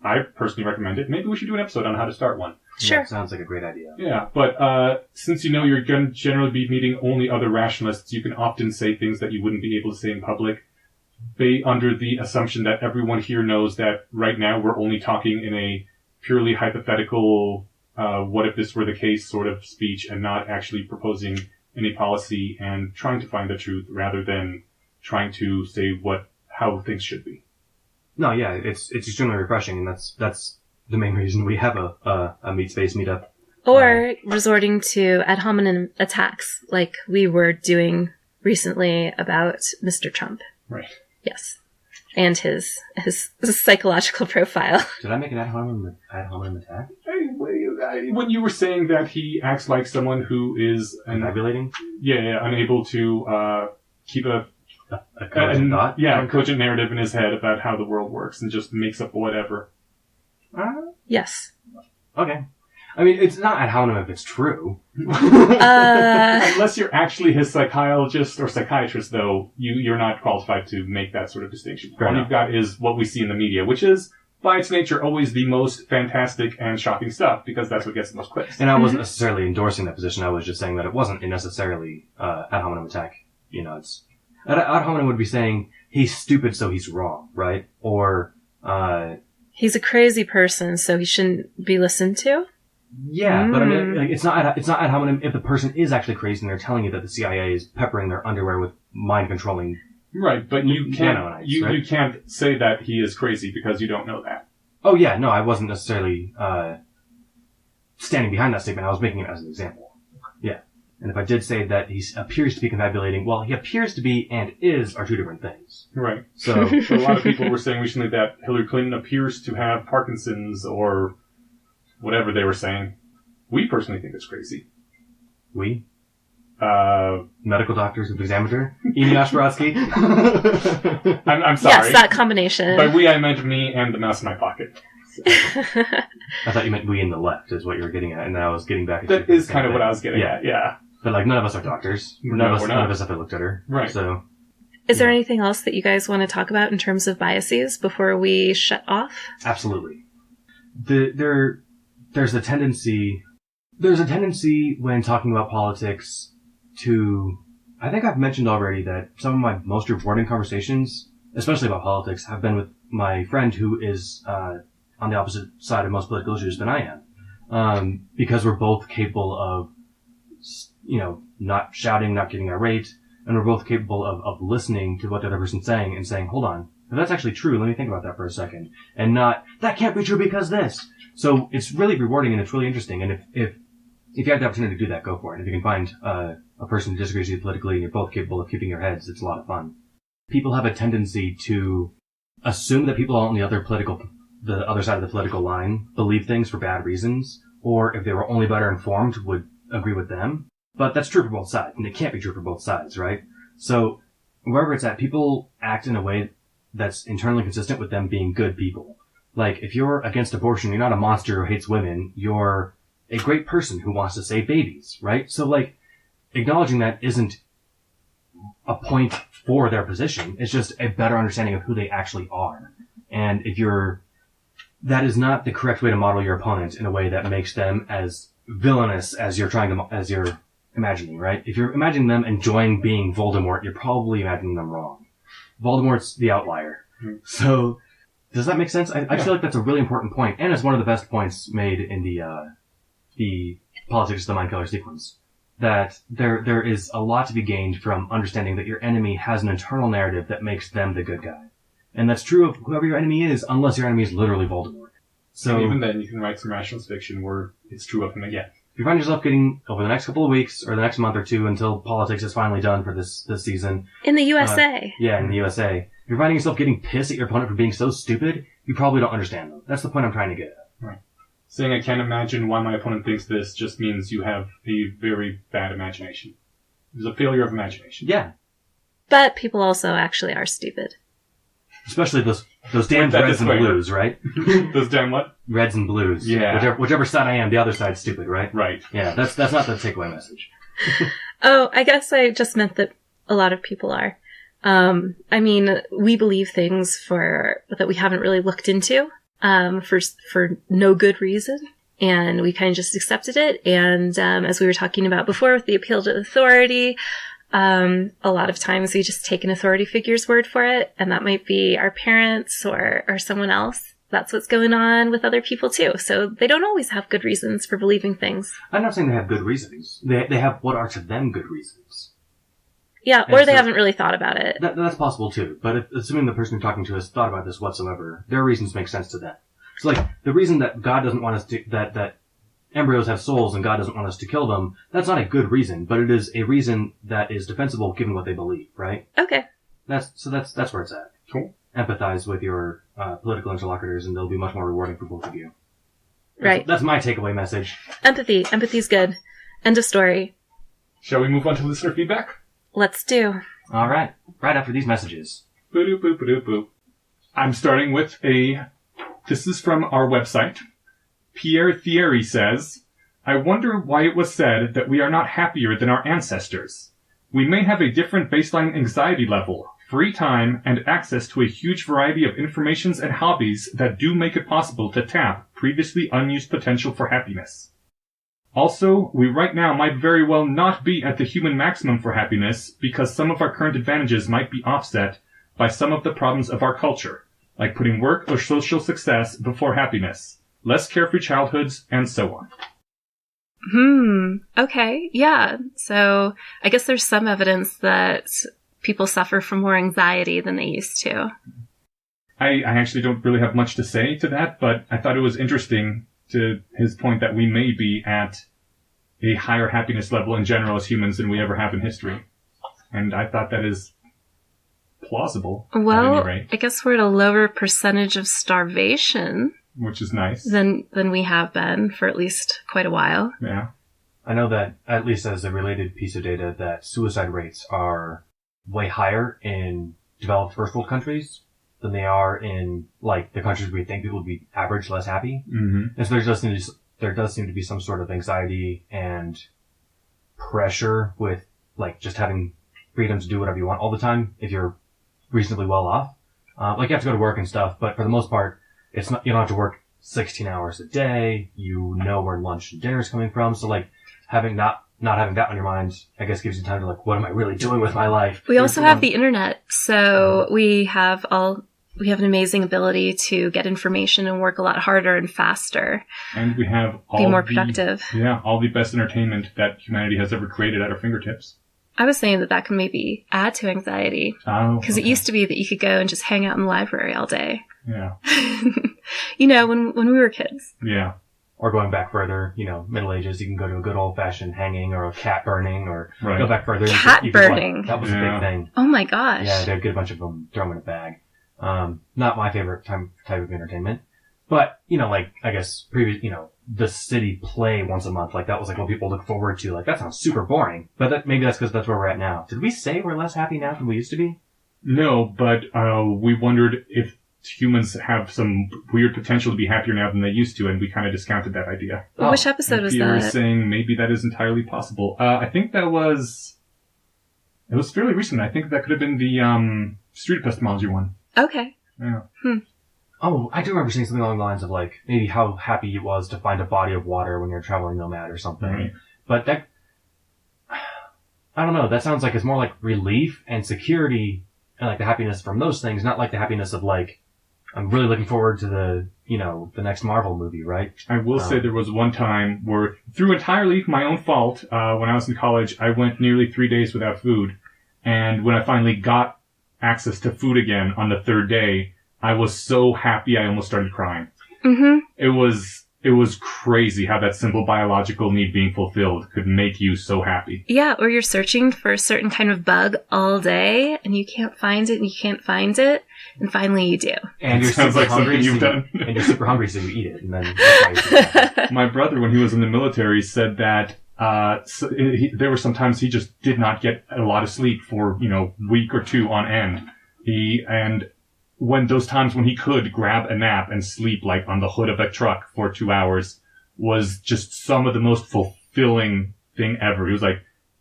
Speaker 2: I personally recommend it. Maybe we should do an episode on how to start one.
Speaker 1: Sure.
Speaker 3: That sounds like a great idea.
Speaker 2: Yeah, but since you're going to generally be meeting only other rationalists, you can often say things that you wouldn't be able to say in public, under the assumption that everyone here knows that right now we're only talking in a purely hypothetical, what if this were the case sort of speech, and not actually proposing any policy and trying to find the truth rather than trying to say how things should be.
Speaker 3: No, yeah, it's extremely refreshing, and that's the main reason we have a meet space meetup.
Speaker 1: Or resorting to ad hominem attacks like we were doing recently about Mr. Trump.
Speaker 2: Right.
Speaker 1: Yes. And his psychological profile.
Speaker 3: Did I make an ad hominem attack?
Speaker 2: When you were saying that he acts like someone who is
Speaker 3: confabulating?
Speaker 2: Yeah, unable to keep a
Speaker 3: cogent thought?
Speaker 2: Yeah, a cogent narrative in his head about how the world works and just makes up whatever.
Speaker 1: Yes.
Speaker 3: Okay. I mean, it's not ad hominem if it's true.
Speaker 2: Unless you're actually his psychologist or psychiatrist, though, you're not qualified to make that sort of distinction. All you've got is what we see in the media, which is, by its nature, always the most fantastic and shocking stuff, because that's what gets the most clicks.
Speaker 3: And I wasn't necessarily endorsing that position. I was just saying that it wasn't necessarily ad hominem attack. It's ad hominem would be saying he's stupid, so he's wrong, right? Or
Speaker 1: he's a crazy person, so he shouldn't be listened to.
Speaker 3: Yeah, but I mean, it's not ad hominem if the person is actually crazy and they're telling you that the CIA is peppering their underwear with mind controlling.
Speaker 2: Right, but you can't you can't say that he is crazy because you don't know that.
Speaker 3: Oh yeah, no, I wasn't necessarily standing behind that statement. I was making it as an example. Yeah, and if I did say that he appears to be confabulating, well, he appears to be and is are two different things.
Speaker 2: Right. So a lot of people were saying recently that Hillary Clinton appears to have Parkinson's or whatever they were saying. We personally think it's crazy.
Speaker 3: We? Medical doctors who've examined her? Eneasz.
Speaker 2: I'm sorry.
Speaker 1: Yes, that combination.
Speaker 2: By we, I meant me and the mouse in my pocket. So.
Speaker 3: I thought you meant we in the left is what you were getting at, and then I was getting back at
Speaker 2: that is kind of what I was getting at, yeah.
Speaker 3: But none of us are doctors. None of us have looked at her.
Speaker 2: Right.
Speaker 3: So,
Speaker 1: is there anything else that you guys want to talk about in terms of biases before we shut off?
Speaker 3: Absolutely. There's a tendency when talking about politics to, I think I've mentioned already that some of my most rewarding conversations, especially about politics, have been with my friend who is on the opposite side of most political issues than I am. Because we're both capable of, not shouting, not getting irate, and we're both capable of listening to what the other person's saying and saying, hold on, if that's actually true, let me think about that for a second. And not, that can't be true because this. So it's really rewarding and it's really interesting. And if you have the opportunity to do that, go for it. If you can find a person who disagrees with you politically and you're both capable of keeping your heads, it's a lot of fun. People have a tendency to assume that people on the other side of the political line believe things for bad reasons, or if they were only better informed, would agree with them. But that's true for both sides, and it can't be true for both sides, right? So wherever it's at, people act in a way that's internally consistent with them being good people. Like, if you're against abortion, you're not a monster who hates women, you're a great person who wants to save babies, right? So, like, acknowledging that isn't a point for their position. It's just a better understanding of who they actually are. And that is not the correct way to model your opponent in a way that makes them as villainous as you're imagining, right? If you're imagining them enjoying being Voldemort, you're probably imagining them wrong. Voldemort's the outlier. Mm-hmm. So, does that make sense? I feel like that's a really important point, and it's one of the best points made in the Politics of the Mind Killer sequence. That there is a lot to be gained from understanding that your enemy has an internal narrative that makes them the good guy. And that's true of whoever your enemy is, unless your enemy is literally Voldemort. So,
Speaker 2: and even then, you can write some rationalist fiction where it's true of him again.
Speaker 3: If you find yourself getting, over the next couple of weeks, or the next month or two, until politics is finally done for this season.
Speaker 1: In the USA.
Speaker 3: In the USA. If you're finding yourself getting pissed at your opponent for being so stupid, you probably don't understand them. That's the point I'm trying to get at.
Speaker 2: Right. Saying I can't imagine why my opponent thinks this just means you have a very bad imagination. It's a failure of imagination.
Speaker 3: Yeah.
Speaker 1: But people also actually are stupid.
Speaker 3: Especially those damn reds and blues, right?
Speaker 2: Those damn what?
Speaker 3: Reds and blues.
Speaker 2: Yeah.
Speaker 3: Whichever side I am, the other side's stupid, right?
Speaker 2: Right.
Speaker 3: Yeah, that's not the takeaway message.
Speaker 1: Oh, I guess I just meant that a lot of people are. I mean, we believe things that we haven't really looked into, for no good reason. And we kind of just accepted it. And, as we were talking about before with the appeal to authority, a lot of times we just take an authority figure's word for it. And that might be our parents or someone else. That's what's going on with other people too. So they don't always have good reasons for believing things.
Speaker 3: I'm not saying they have good reasons. They have what are to them good reasons.
Speaker 1: Yeah, or they haven't really thought about it.
Speaker 3: That's possible too. But assuming the person you're talking to has thought about this whatsoever, their reasons make sense to them. So, like, the reason that God doesn't want us to, that embryos have souls and God doesn't want us to kill them, that's not a good reason, but it is a reason that is defensible given what they believe, right?
Speaker 1: Okay.
Speaker 3: That's where it's at.
Speaker 2: Cool.
Speaker 3: Empathize with your political interlocutors and they'll be much more rewarding for both of you.
Speaker 1: Right.
Speaker 3: That's my takeaway message.
Speaker 1: Empathy. Empathy's good. End of story.
Speaker 2: Shall we move on to listener feedback?
Speaker 1: Let's do.
Speaker 3: All right. Right after these messages.
Speaker 2: Boop, boop, boop, boop. I'm starting with this is from our website. Pierre Thierry says, I wonder why it was said that we are not happier than our ancestors. We may have a different baseline anxiety level, free time, and access to a huge variety of informations and hobbies that do make it possible to tap previously unused potential for happiness. Also, we right now might very well not be at the human maximum for happiness because some of our current advantages might be offset by some of the problems of our culture, like putting work or social success before happiness, less carefree childhoods, and so on.
Speaker 1: Okay. Yeah. So I guess there's some evidence that people suffer from more anxiety than they used to.
Speaker 2: I actually don't really have much to say to that, but I thought it was interesting to his point that we may be at a higher happiness level in general as humans than we ever have in history. And I thought that is plausible.
Speaker 1: Well,
Speaker 2: at any rate.
Speaker 1: I guess we're at a lower percentage of starvation.
Speaker 2: Which is nice.
Speaker 1: Than we have been for at least quite a while.
Speaker 2: Yeah.
Speaker 3: I know that, at least as a related piece of data, that suicide rates are way higher in developed first world countries than they are in, like, the countries we think people would be average, less happy.
Speaker 2: Mm-hmm.
Speaker 3: And so there does seem to be some sort of anxiety and pressure with, like, just having freedom to do whatever you want all the time if you're reasonably well off. Like, you have to go to work and stuff, but for the most part, it's not, you don't have to work 16 hours a day. You know where lunch and dinner is coming from. So, like, not having that on your mind, I guess gives you time to, like, what am I really doing with my life?
Speaker 1: We also have the internet. So we have an amazing ability to get information and work a lot harder and faster.
Speaker 2: And we have
Speaker 1: be more productive.
Speaker 2: All the best entertainment that humanity has ever created at our fingertips.
Speaker 1: I was saying that can maybe add to anxiety.
Speaker 2: Oh,
Speaker 1: because it used to be that you could go and just hang out in the library all day.
Speaker 2: Yeah.
Speaker 1: When we were kids.
Speaker 2: Yeah.
Speaker 3: Or going back further, Middle Ages, you can go to a good old-fashioned hanging or a cat burning, or go back further.
Speaker 1: Cat burning.
Speaker 3: That was a big thing.
Speaker 1: Oh my gosh.
Speaker 3: Yeah, they'd get a bunch of them, throw them in a bag. Not my favorite type of entertainment. But, I guess the city play once a month, that was what people look forward to. That sounds super boring. But maybe that's because that's where we're at now. Did we say we're less happy now than we used to be?
Speaker 2: No, but we wondered if humans have some weird potential to be happier now than they used to, and we kind of discounted that idea.
Speaker 1: Which episode was
Speaker 2: Pierre
Speaker 1: that?
Speaker 2: is saying maybe that is entirely possible. I think it was fairly recent. I think that could have been the street epistemology one.
Speaker 1: Okay.
Speaker 2: Yeah.
Speaker 3: Oh, I do remember seeing something along the lines of maybe how happy it was to find a body of water when you're a traveling nomad or something.
Speaker 2: Right.
Speaker 3: But that, I don't know, that sounds like it's more like relief and security and the happiness from those things, not the happiness of I'm really looking forward to the next Marvel movie, right?
Speaker 2: I will say there was one time where, through entirely my own fault, when I was in college, I went nearly 3 days without food. And when I finally got access to food again on the third day, I was so happy I almost started crying.
Speaker 1: Mm-hmm.
Speaker 2: It was crazy how that simple biological need being fulfilled could make you so happy.
Speaker 1: Yeah, or you're searching for a certain kind of bug all day, and you can't find it, and you can't find it, and finally you do.
Speaker 3: And you're
Speaker 2: sounds
Speaker 3: super
Speaker 2: like
Speaker 3: hungry,
Speaker 2: something you've done.
Speaker 3: And you're super hungry, so you eat it, and then that's why you do that.
Speaker 2: My brother, when he was in the military, said that there were some times he just did not get a lot of sleep for week or two on end. When those times when he could grab a nap and sleep on the hood of a truck for 2 hours was just some of the most fulfilling thing ever. He was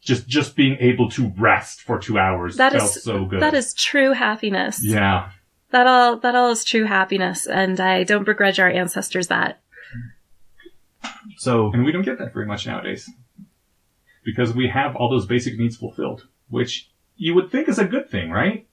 Speaker 2: just being able to rest for 2 hours felt so good.
Speaker 1: That is true happiness.
Speaker 2: Yeah.
Speaker 1: That all is true happiness, and I don't begrudge our ancestors that.
Speaker 2: And we don't get that very much nowadays. Because we have all those basic needs fulfilled, which you would think is a good thing, right?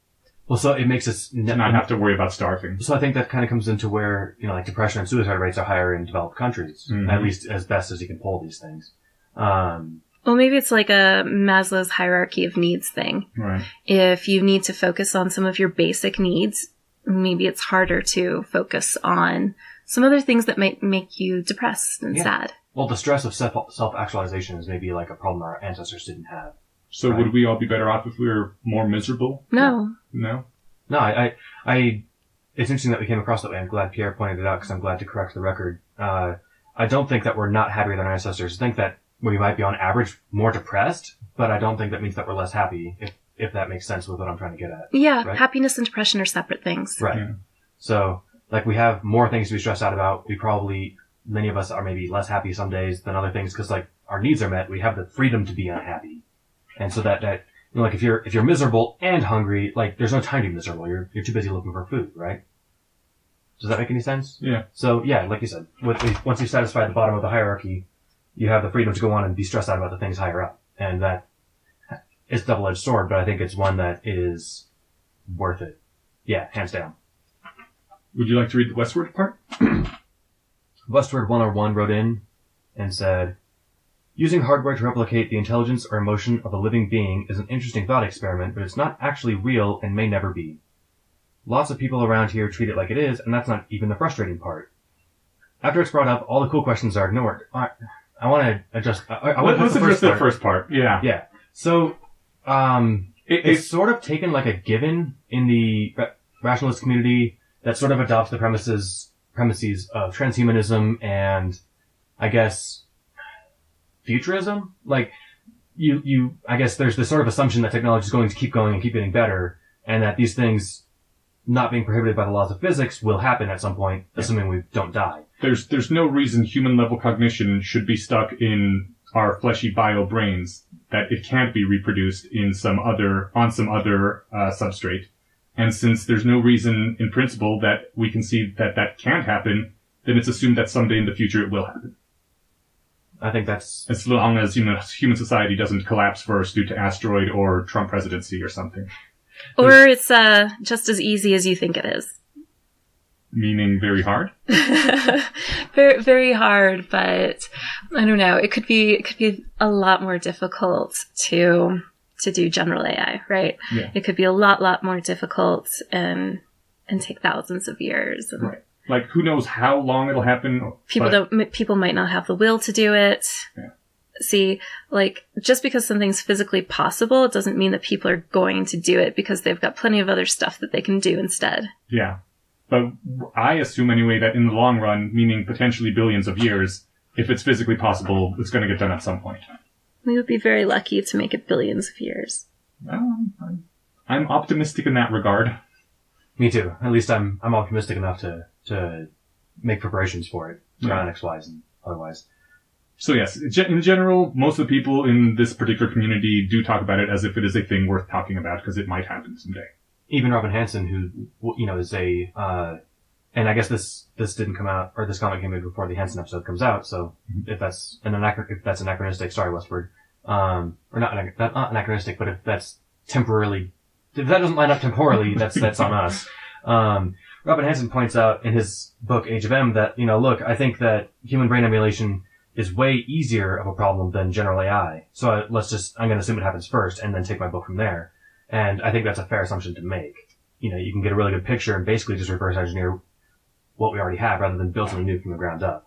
Speaker 3: Well, so it makes us
Speaker 2: not have to worry about starving.
Speaker 3: So I think that kind of comes into where, depression and suicide rates are higher in developed countries, at least as best as you can pull these things.
Speaker 1: Well, maybe it's like a Maslow's hierarchy of needs thing.
Speaker 2: Right.
Speaker 1: If you need to focus on some of your basic needs, maybe it's harder to focus on some other things that might make you depressed and sad. Well,
Speaker 3: the stress of self-actualization is maybe a problem our ancestors didn't have.
Speaker 2: So would we all be better off if we were more miserable?
Speaker 1: No.
Speaker 2: No?
Speaker 3: No, I it's interesting that we came across that way. I'm glad Pierre pointed it out because I'm glad to correct the record. I don't think that we're not happier than our ancestors. I think that we might be on average more depressed, but I don't think that means that we're less happy, if that makes sense with what I'm trying to get at.
Speaker 1: Yeah,
Speaker 3: right?
Speaker 1: Happiness and depression are separate things.
Speaker 3: Right. Yeah. So, we have more things to be stressed out about. Many of us are maybe less happy some days than other things because, our needs are met. We have the freedom to be unhappy. And so that if you're miserable and hungry, there's no time to be miserable. You're too busy looking for food, right? Does that make any sense?
Speaker 2: Yeah.
Speaker 3: So yeah, like you said, once you satisfy the bottom of the hierarchy, you have the freedom to go on and be stressed out about the things higher up. And that is a double-edged sword, but I think it's one that is worth it. Yeah, hands down.
Speaker 2: Would you like to read the Westward part?
Speaker 3: Westward 101 wrote in and said, using hardware to replicate the intelligence or emotion of a living being is an interesting thought experiment, but it's not actually real and may never be. Lots of people around here treat it like it is, and that's not even the frustrating part. After it's brought up, all the cool questions are ignored. I want to adjust.
Speaker 2: Let's address the first part. Yeah.
Speaker 3: Yeah. So, it's sort of taken like a given in the rationalist community that sort of adopts the premises of transhumanism and, I guess, futurism. I guess there's this sort of assumption that technology is going to keep going and keep getting better, and that these things not being prohibited by the laws of physics will happen at some point, assuming we don't die.
Speaker 2: There's no reason human level cognition should be stuck in our fleshy bio brains, that it can't be reproduced on some other substrate. And since there's no reason in principle that we can see that can't happen, then it's assumed that someday in the future it will happen.
Speaker 3: I think that's...
Speaker 2: As long as, human society doesn't collapse first due to asteroid or Trump presidency or something.
Speaker 1: Or it's just as easy as you think it is.
Speaker 2: Meaning very hard?
Speaker 1: Very, very hard, but I don't know. It could be a lot more difficult to to do general AI, right?
Speaker 2: Yeah.
Speaker 1: It could be a lot more difficult and take thousands of years. And
Speaker 2: Right. Like, who knows how long it'll happen.
Speaker 1: People might not have the will to do it.
Speaker 2: Yeah.
Speaker 1: See, like, just because something's physically possible, it doesn't mean that people are going to do it because they've got plenty of other stuff that they can do instead.
Speaker 2: Yeah. But I assume anyway that in the long run, meaning potentially billions of years, if it's physically possible, it's going to get done at some point.
Speaker 1: We would be very lucky to make it billions of years.
Speaker 2: I'm optimistic in that regard.
Speaker 3: Me too. At least I'm optimistic enough to make preparations for it, around XYs and otherwise.
Speaker 2: So yes, in general, most of the people in this particular community do talk about it as if it is a thing worth talking about because it might happen someday.
Speaker 3: Even Robin Hanson, who, is a, and I guess this didn't come out, or this comic came in before the Hanson episode comes out, so if that's anachronistic, sorry, Westward, or not anachronistic, but if that's temporarily, if that doesn't line up temporally, that's on us. Robin Hanson points out in his book, Age of M, that, look, I think that human brain emulation is way easier of a problem than general AI. So I'm going to assume it happens first and then take my book from there. And I think that's a fair assumption to make. You can get a really good picture and basically just reverse engineer what we already have rather than build something new from the ground up.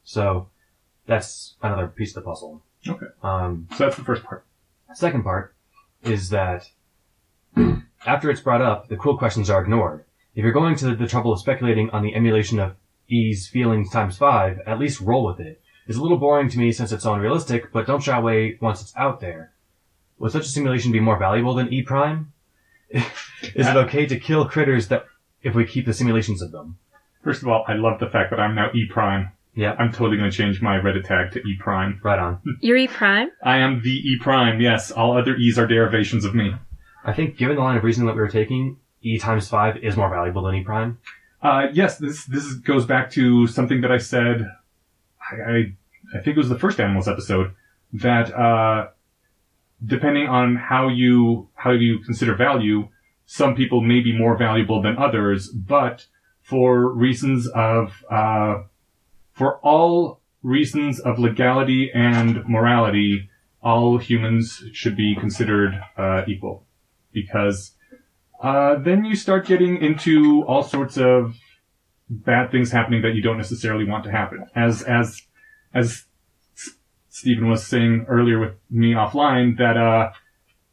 Speaker 3: So that's another piece of the puzzle.
Speaker 2: Okay. So that's the first part.
Speaker 3: Second part is that after it's brought up, the cool questions are ignored. If you're going to the trouble of speculating on the emulation of E's feelings times 5, at least roll with it. It's a little boring to me since it's so unrealistic, but don't shy away once it's out there. Would such a simulation be more valuable than E prime? Is it okay to kill critters that if we keep the simulations of them?
Speaker 2: First of all, I love the fact that I'm now E prime.
Speaker 3: Yeah.
Speaker 2: I'm totally going to change my Reddit tag to E prime.
Speaker 3: Right on.
Speaker 1: You're E prime?
Speaker 2: I am the E prime, yes. All other E's are derivations of me.
Speaker 3: I think given the line of reasoning that we were taking, E times 5 is more valuable than E prime.
Speaker 2: Yes, this goes back to something that I said, I think it was the first Animals episode, that depending on how you consider value, some people may be more valuable than others, but for all reasons of legality and morality, all humans should be considered equal. Because then you start getting into all sorts of bad things happening that you don't necessarily want to happen. As Stephen was saying earlier with me offline, that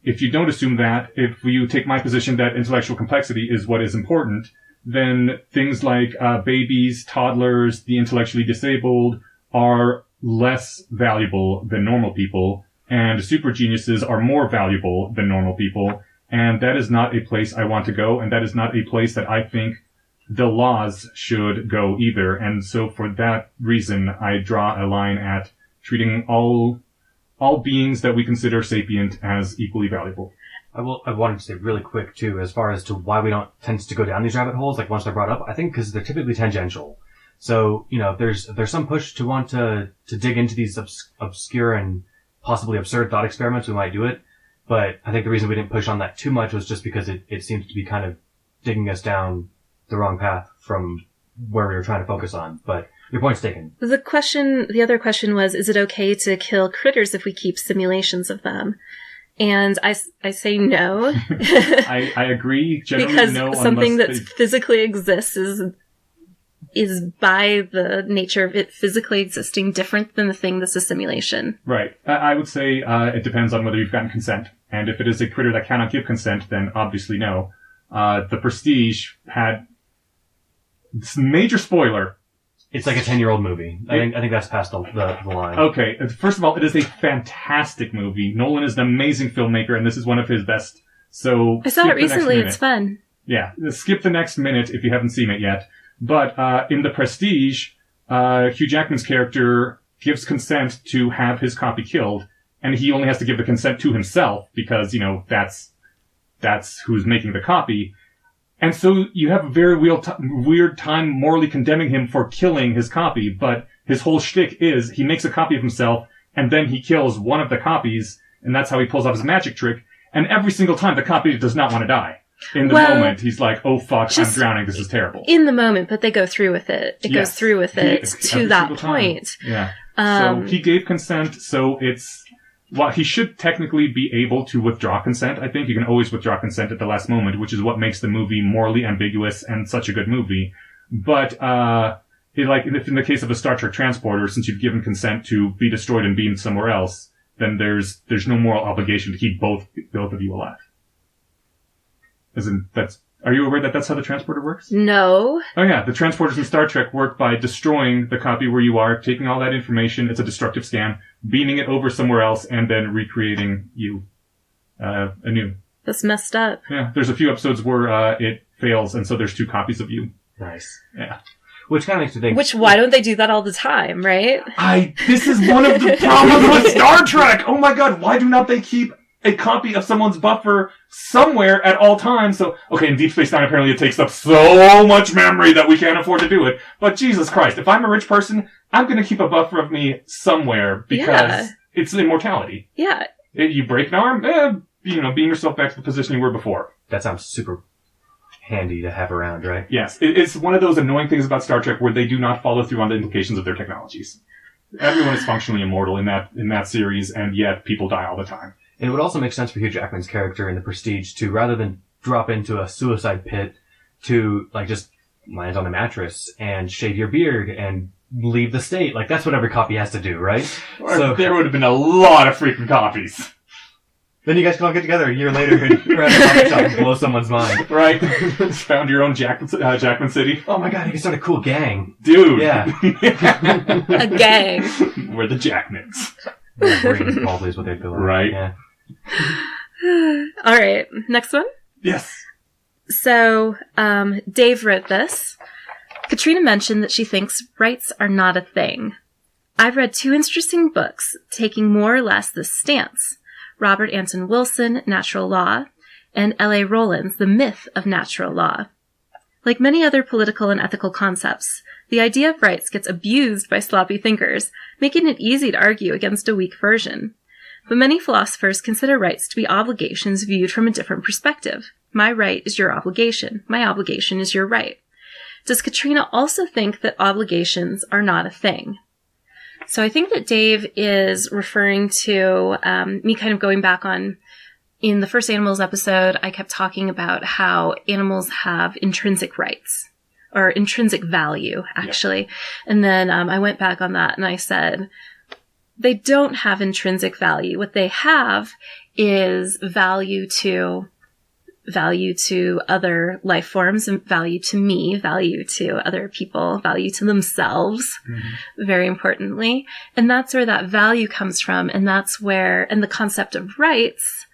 Speaker 2: if you don't assume that, if you take my position that intellectual complexity is what is important, then things like babies, toddlers, the intellectually disabled are less valuable than normal people, and super geniuses are more valuable than normal people, and that is not a place I want to go, and that is not a place that I think the laws should go either. And so for that reason, I draw a line at treating all beings that we consider sapient as equally valuable.
Speaker 3: I wanted to say really quick too, as far as to why we don't tend to go down these rabbit holes, like once they're brought up, I think because they're typically tangential. So, if there's some push to want to dig into these obscure and possibly absurd thought experiments, we might do it. But I think the reason we didn't push on that too much was just because it seems to be kind of digging us down the wrong path from where we were trying to focus on. But your point's taken.
Speaker 1: The other question was, is it okay to kill critters if we keep simulations of them? And I say no.
Speaker 2: I agree. Generally,
Speaker 1: because
Speaker 2: no,
Speaker 1: something that physically exists is by the nature of it physically existing different than the thing that's a simulation.
Speaker 2: Right. I would say it depends on whether you've gotten consent. And if it is a critter that cannot give consent, then obviously no. The Prestige had this major spoiler.
Speaker 3: It's like a 10-year-old movie. I think that's past the line.
Speaker 2: Okay. First of all, it is a fantastic movie. Nolan is an amazing filmmaker, and this is one of his best. So
Speaker 1: I saw it recently. It's fun.
Speaker 2: Yeah. Skip the next minute if you haven't seen it yet. But in The Prestige, Hugh Jackman's character gives consent to have his copy killed, and he only has to give the consent to himself because, that's who's making the copy. And so you have a very weird time morally condemning him for killing his copy, but his whole shtick is he makes a copy of himself, and then he kills one of the copies, and that's how he pulls off his magic trick, and every single time the copy does not want to die. In the moment, he's like, oh fuck, I'm drowning, this is terrible.
Speaker 1: In the moment, but they go through with it. It goes through with it to that point.
Speaker 2: Yeah. So he gave consent, so it's while he should technically be able to withdraw consent, I think you can always withdraw consent at the last moment, which is what makes the movie morally ambiguous and such a good movie. But, in the case of a Star Trek transporter, since you've given consent to be destroyed and beamed somewhere else, then there's no moral obligation to keep both of you alive. Are you aware that that's how the transporter works?
Speaker 1: No.
Speaker 2: Oh yeah, the transporters in Star Trek work by destroying the copy where you are, taking all that information, it's a destructive scan, beaming it over somewhere else, and then recreating you anew.
Speaker 1: That's messed up.
Speaker 2: Yeah, there's a few episodes where it fails, and so there's 2 copies of you.
Speaker 3: Nice.
Speaker 2: Yeah.
Speaker 3: Which kind of makes you think...
Speaker 1: Why don't they do that all the time, right?
Speaker 2: This is one of the problems with Star Trek! Oh my god, why do not they keep a copy of someone's buffer somewhere at all times? So, okay, in Deep Space Nine, apparently it takes up so much memory that we can't afford to do it. But Jesus Christ, if I'm a rich person, I'm gonna keep a buffer of me somewhere because it's immortality.
Speaker 1: Yeah.
Speaker 2: You break an arm, beam yourself back to the position you were before.
Speaker 3: That sounds super handy to have around, right?
Speaker 2: Yes. It's one of those annoying things about Star Trek where they do not follow through on the implications of their technologies. Everyone is functionally immortal in that series, and yet people die all the time.
Speaker 3: And it would also make sense for Hugh Jackman's character in The Prestige to, rather than drop into a suicide pit, to, just land on a mattress and shave your beard and leave the state. That's what every copy has to do, right?
Speaker 2: So there would have been a lot of freaking copies.
Speaker 3: Then you guys can all get together a year later and grab a coffee shop and blow someone's mind.
Speaker 2: Right. Found your own Jackman City.
Speaker 3: Oh my god, you can start a cool gang.
Speaker 2: Dude.
Speaker 3: Yeah.
Speaker 1: A gang.
Speaker 2: We're the Jackmans.
Speaker 3: Brains probably is what they feel like.
Speaker 2: Right.
Speaker 3: Yeah.
Speaker 1: All right. Next one.
Speaker 2: Yes.
Speaker 1: So, Dave wrote this. Katrina mentioned that she thinks rights are not a thing. I've read 2 interesting books taking more or less this stance. Robert Anton Wilson, Natural Law, and L.A. Rowland's The Myth of Natural Law. Like many other political and ethical concepts, the idea of rights gets abused by sloppy thinkers, making it easy to argue against a weak version. But many philosophers consider rights to be obligations viewed from a different perspective. My right is your obligation. My obligation is your right. Does Katrina also think that obligations are not a thing? So I think that Dave is referring to me kind of going back on, in the first Animals episode, I kept talking about how animals have intrinsic rights, or intrinsic value, actually. Yeah. And then I went back on that and I said, they don't have intrinsic value. What they have is value to other life forms, and value to me, value to other people, value to themselves, very importantly. And that's where that value comes from. And that's where, and the concept of rights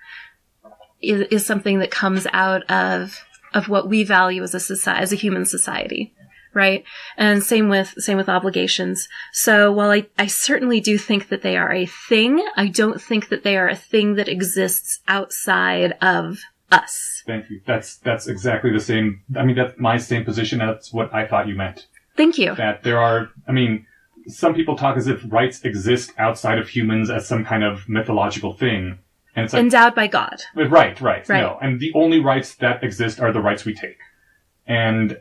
Speaker 1: is something that comes out of what we value as a society, as a human society. Right? And same with obligations. So while I certainly do think that they are a thing, I don't think that they are a thing that exists outside of us.
Speaker 2: Thank you. That's exactly the same. I mean, that's my same position. That's what I thought you meant.
Speaker 1: Thank you.
Speaker 2: That there are, some people talk as if rights exist outside of humans as some kind of mythological thing. And it's
Speaker 1: endowed by God.
Speaker 2: Right. No. And the only rights that exist are the rights we take. And,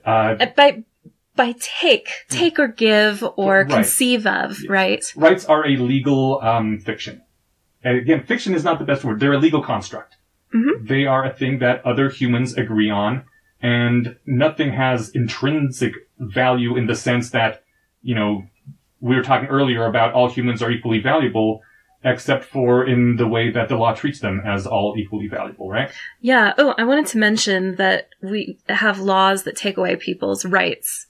Speaker 1: by take or give or conceive of, yes. Right?
Speaker 2: Rights are a legal, fiction. And again, fiction is not the best word. They're a legal construct. Mm-hmm. They are a thing that other humans agree on, and nothing has intrinsic value in the sense that, we were talking earlier about all humans are equally valuable, except for in the way that the law treats them as all equally valuable, right?
Speaker 1: Yeah. Oh, I wanted to mention that we have laws that take away people's rights,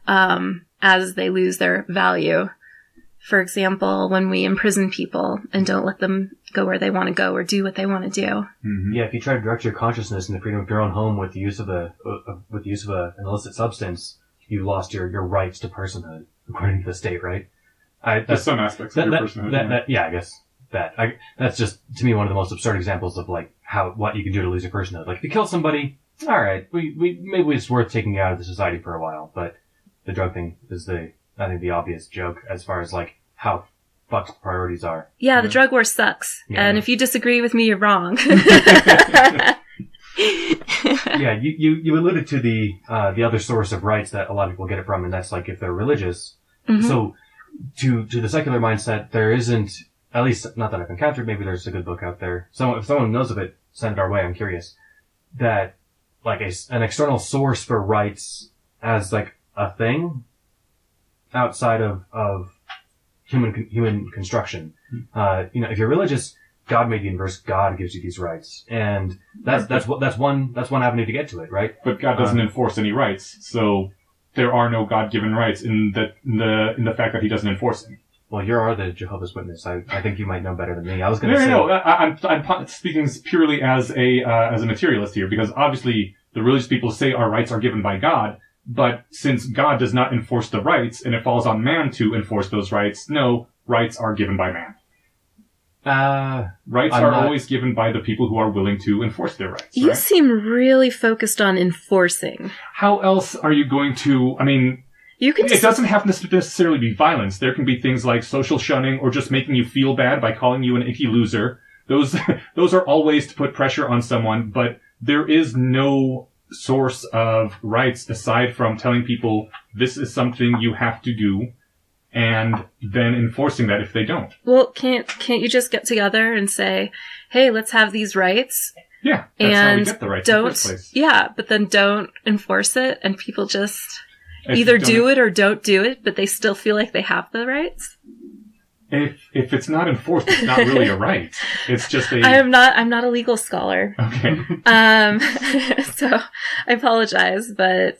Speaker 1: as they lose their value. For example, when we imprison people and don't let them go where they want to go or do what they want to do.
Speaker 3: Mm-hmm. Yeah, if you try to direct your consciousness in the freedom of your own home with the use of an illicit substance, you lost your rights to personhood, according to the state, right?
Speaker 2: There's some aspects of your personhood.
Speaker 3: I guess that's just to me one of the most absurd examples of what you can do to lose your personhood. Like if you kill somebody, all right, maybe it's worth taking you out of the society for a while, but the drug thing is I think the obvious joke as far as how fucked priorities are.
Speaker 1: Yeah, the drug war sucks. Yeah. And if you disagree with me, you're wrong.
Speaker 3: Yeah, you alluded to the other source of rights that a lot of people get it from, and that's if they're religious. Mm-hmm. So to the secular mindset, there isn't at least not that I've encountered, maybe there's a good book out there. If someone knows of it, send it our way, I'm curious. That, like, an external source for rights as, like, a thing outside of human construction. If you're religious, God made the universe, God gives you these rights. And that's one avenue to get to it, right?
Speaker 2: But God doesn't enforce any rights, so there are no God-given rights in the fact that he doesn't enforce them.
Speaker 3: Well, you are the Jehovah's Witness. I think you might know better than me. I was going to say...
Speaker 2: No. I'm speaking purely as a materialist here, because obviously the religious people say our rights are given by God, but since God does not enforce the rights, and it falls on man to enforce those rights, no, rights are given by man. Rights are always given by the people who are willing to enforce their rights.
Speaker 1: You
Speaker 2: right?
Speaker 1: seem really focused on enforcing.
Speaker 2: How else are you going to... I mean... It doesn't have to necessarily be violence. There can be things like social shunning or just making you feel bad by calling you an icky loser. Those are all ways to put pressure on someone, but there is no source of rights aside from telling people this is something you have to do and then enforcing that if they don't.
Speaker 1: Well, can't you just get together and say, hey, let's have these rights?
Speaker 2: Yeah, that's how we get the rights in the first place.
Speaker 1: Yeah, but then don't enforce it and people just... either do it or don't do it, but they still feel like they have the rights.
Speaker 2: If it's not enforced, it's not really a right. It's just a...
Speaker 1: I'm not a legal scholar.
Speaker 2: Okay.
Speaker 1: So I apologize, but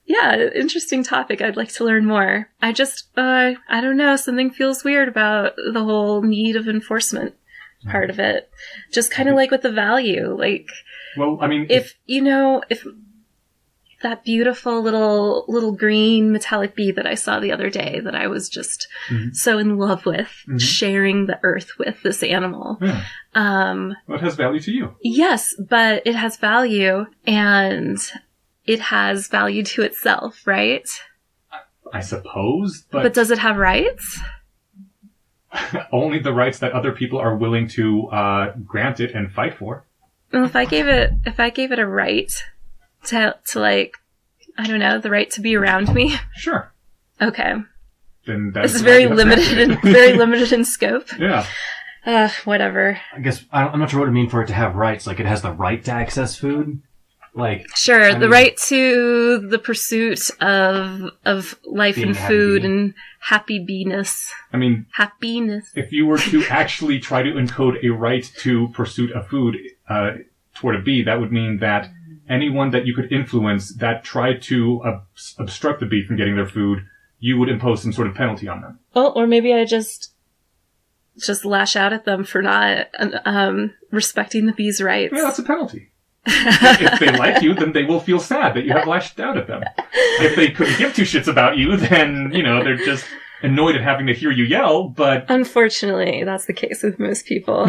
Speaker 1: yeah, interesting topic. I'd like to learn more. I just, I don't know, something feels weird about the whole need of enforcement part of it. Just kind of like with the value, like...
Speaker 2: Well, I mean...
Speaker 1: If that beautiful little green metallic bee that I saw the other day that I was just so in love with, sharing the earth with this animal.
Speaker 2: Yeah. Well, it has value to you.
Speaker 1: Yes, but it has value and it has value to itself, right?
Speaker 2: I suppose,
Speaker 1: but does it have rights?
Speaker 2: Only the rights that other people are willing to grant it and fight for.
Speaker 1: Well, if I gave it a right to like, I don't know, the right to be around me.
Speaker 2: Sure.
Speaker 1: Okay.
Speaker 2: Then that's
Speaker 1: this is very limited in scope.
Speaker 2: Yeah.
Speaker 1: Whatever.
Speaker 3: I guess I'm not sure what it means for it to have rights. Like it has the right to access food. Like
Speaker 1: sure, the right to the pursuit of life and food and happiness.
Speaker 2: I mean,
Speaker 1: happiness.
Speaker 2: If you were to actually try to encode a right to pursuit of food toward a bee, that would mean that anyone that you could influence that tried to obstruct the bee from getting their food, you would impose some sort of penalty on them.
Speaker 1: Well, or maybe I just lash out at them for not respecting the bee's rights.
Speaker 2: Yeah, that's a penalty. If they like you, then they will feel sad that you have lashed out at them. If they couldn't give two shits about you, then, they're just annoyed at having to hear you yell, but...
Speaker 1: Unfortunately, that's the case with most people.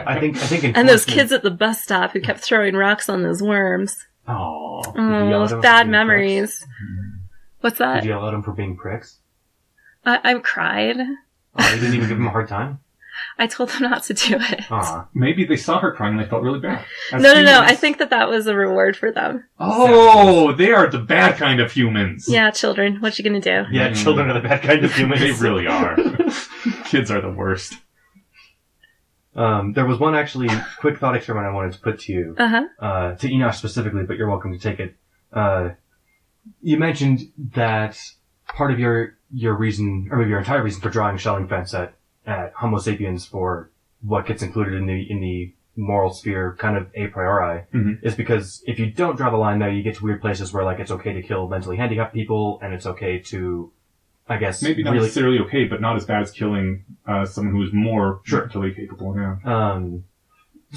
Speaker 3: I think
Speaker 1: and those kids at the bus stop who kept throwing rocks on those worms.
Speaker 3: Oh,
Speaker 1: bad memories. What's that?
Speaker 3: Did you yell at them for being pricks?
Speaker 1: I cried.
Speaker 3: Oh, you didn't even give them a hard time?
Speaker 1: I told them not to do it.
Speaker 2: Maybe they saw her crying and they felt really bad.
Speaker 1: No. I think that was a reward for them.
Speaker 2: Oh, they are the bad kind of humans.
Speaker 1: Yeah, children. What you gonna do?
Speaker 3: Yeah, children are the bad kind of humans.
Speaker 2: They really are. Kids are the worst.
Speaker 3: There was one actually quick thought experiment I wanted to put to you. To Eneasz specifically, but you're welcome to take it. You mentioned that part of your reason, or maybe your entire reason for drawing shelling fence at Homo sapiens for what gets included in the moral sphere kind of a priori is because if you don't draw the line there, you get to weird places where like it's okay to kill mentally handicapped people and it's okay to, I guess,
Speaker 2: maybe not necessarily okay, but not as bad as killing someone who is more mentally capable. Yeah.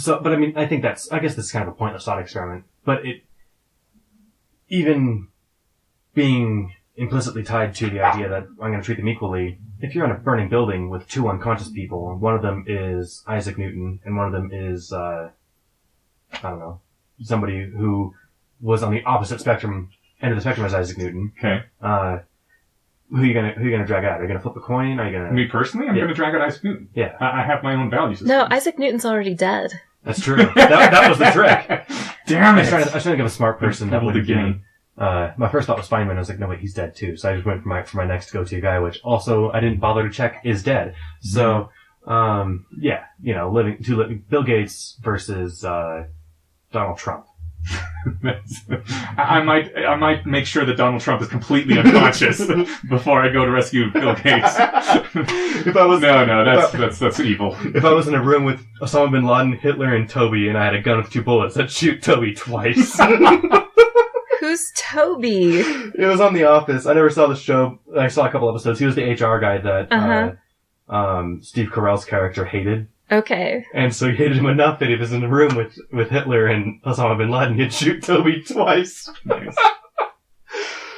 Speaker 3: But I mean, I guess this is kind of a pointless thought experiment, but it even being implicitly tied to the idea that I'm going to treat them equally. If you're in a burning building with two unconscious people, and one of them is Isaac Newton, and one of them is, I don't know, somebody who was on the opposite end of the spectrum as Isaac Newton.
Speaker 2: Okay.
Speaker 3: Who are you gonna drag out? Are you gonna flip a coin? Are you gonna...
Speaker 2: Me personally? I'm gonna drag out Isaac Newton.
Speaker 3: Yeah.
Speaker 2: I have my own value system.
Speaker 1: No, Isaac Newton's already dead.
Speaker 3: That's true. that was the trick.
Speaker 2: Damn it!
Speaker 3: I was trying to give a smart person that would have
Speaker 2: given.
Speaker 3: My first thought was Feynman. I was like, no wait, he's dead too. So I just went for my next go-to guy, which also I didn't bother to check is dead. So Yeah, Bill Gates versus Donald Trump.
Speaker 2: I might make sure that Donald Trump is completely unconscious before I go to rescue Bill Gates. That's evil.
Speaker 3: If I was in a room with Osama bin Laden, Hitler, and Toby, and I had a gun with 2 bullets, I'd shoot Toby twice.
Speaker 1: Who's Toby?
Speaker 3: It was on The Office. I never saw the show. I saw a couple episodes. He was the HR guy that Steve Carell's character hated.
Speaker 1: Okay.
Speaker 3: And so he hated him enough that if he was in a room with Hitler and Osama bin Laden, he'd shoot Toby twice.
Speaker 2: Nice.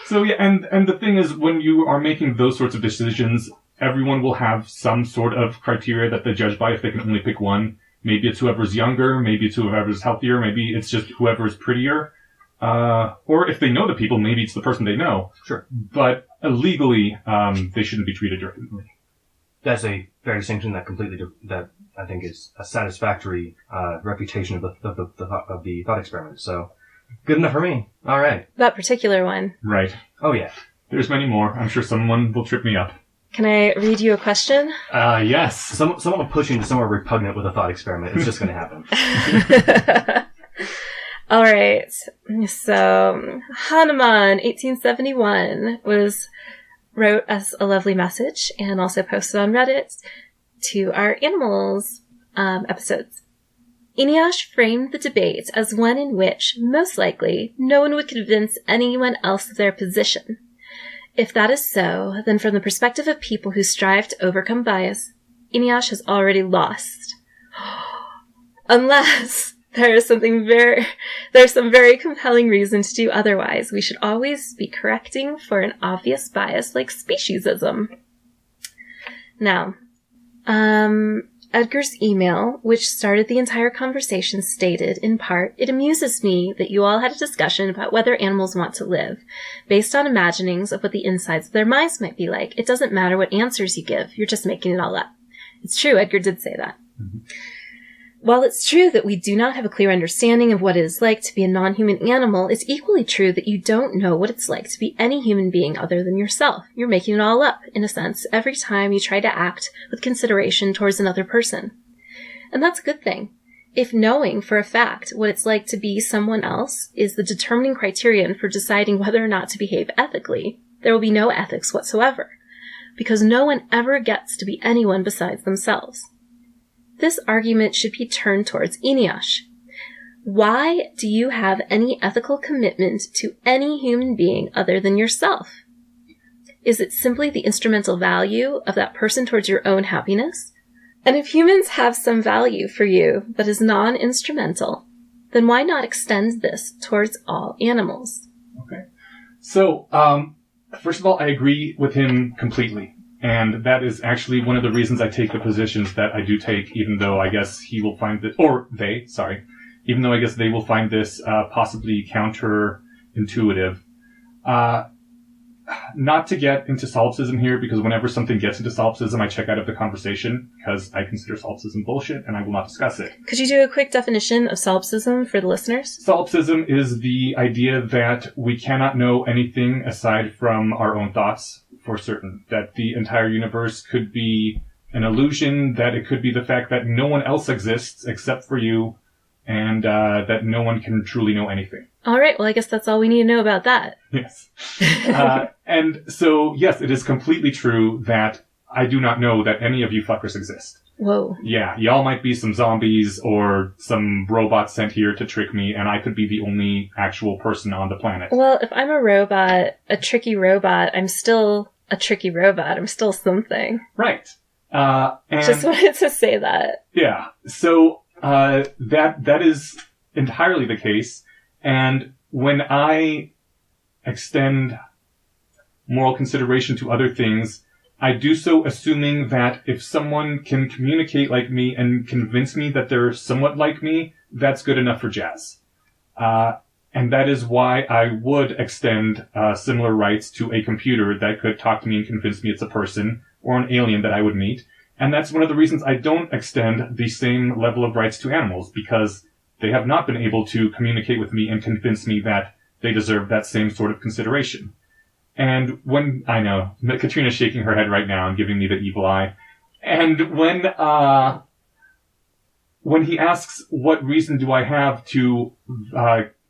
Speaker 2: So yeah, and the thing is, when you are making those sorts of decisions, everyone will have some sort of criteria that they judge by if they can only pick one. Maybe it's whoever's younger, maybe it's whoever's healthier, maybe it's just whoever's prettier. Or if they know the people, maybe it's the person they know.
Speaker 3: Sure.
Speaker 2: But legally, they shouldn't be treated differently.
Speaker 3: That's a fair distinction that I think is a satisfactory reputation of the thought experiment. So, good enough for me. All right.
Speaker 1: That particular one.
Speaker 2: Right.
Speaker 3: Oh yeah.
Speaker 2: There's many more. I'm sure someone will trip me up.
Speaker 1: Can I read you a question?
Speaker 2: Yes.
Speaker 3: Someone will push you into somewhere repugnant with a thought experiment. It's just going to happen.
Speaker 1: All right. So, Hanuman, 1871, wrote us a lovely message and also posted on Reddit to our animals episodes. Eneasz framed the debate as one in which, most likely, no one would convince anyone else of their position. If that is so, then from the perspective of people who strive to overcome bias, Eneasz has already lost. Unless there's some very compelling reason to do otherwise. We should always be correcting for an obvious bias like speciesism. Now, Edgar's email, which started the entire conversation, stated, in part, "It amuses me that you all had a discussion about whether animals want to live, based on imaginings of what the insides of their minds might be like. It doesn't matter what answers you give, you're just making it all up." It's true, Edgar did say that. Mm-hmm. While it's true that we do not have a clear understanding of what it is like to be a non-human animal, it's equally true that you don't know what it's like to be any human being other than yourself. You're making it all up, in a sense, every time you try to act with consideration towards another person. And that's a good thing. If knowing for a fact what it's like to be someone else is the determining criterion for deciding whether or not to behave ethically, there will be no ethics whatsoever, because no one ever gets to be anyone besides themselves. This argument should be turned towards Eneasz. Why do you have any ethical commitment to any human being other than yourself? Is it simply the instrumental value of that person towards your own happiness? And if humans have some value for you that is non-instrumental, then why not extend this towards all animals?
Speaker 2: Okay. So, first of all, I agree with him completely. And that is actually one of the reasons I take the positions that I do take, even though I guess he will find this, even though I guess they will find this possibly counterintuitive. Not to get into solipsism here, because whenever something gets into solipsism, I check out of the conversation, because I consider solipsism bullshit, and I will not discuss it.
Speaker 1: Could you do a quick definition of solipsism for the listeners?
Speaker 2: Solipsism is the idea that we cannot know anything aside from our own thoughts for certain. That the entire universe could be an illusion, that it could be the fact that no one else exists except for you, and that no one can truly know anything.
Speaker 1: All right, well, I guess that's all we need to know about that.
Speaker 2: Yes. And so, yes, it is completely true that I do not know that any of you fuckers exist.
Speaker 1: Whoa.
Speaker 2: Yeah, y'all might be some zombies or some robots sent here to trick me, and I could be the only actual person on the planet.
Speaker 1: Well, if I'm a robot, a tricky robot, I'm still a tricky robot. I'm still something.
Speaker 2: Right. And
Speaker 1: just wanted to say that.
Speaker 2: Yeah. So, that is entirely the case. And when I extend moral consideration to other things, I do so assuming that if someone can communicate like me and convince me that they're somewhat like me, that's good enough for jazz. And that is why I would extend similar rights to a computer that could talk to me and convince me it's a person, or an alien that I would meet. And that's one of the reasons I don't extend the same level of rights to animals, because they have not been able to communicate with me and convince me that they deserve that same sort of consideration. And when, I know, Katrina's shaking her head right now and giving me the evil eye. And when he asks, what reason do I have to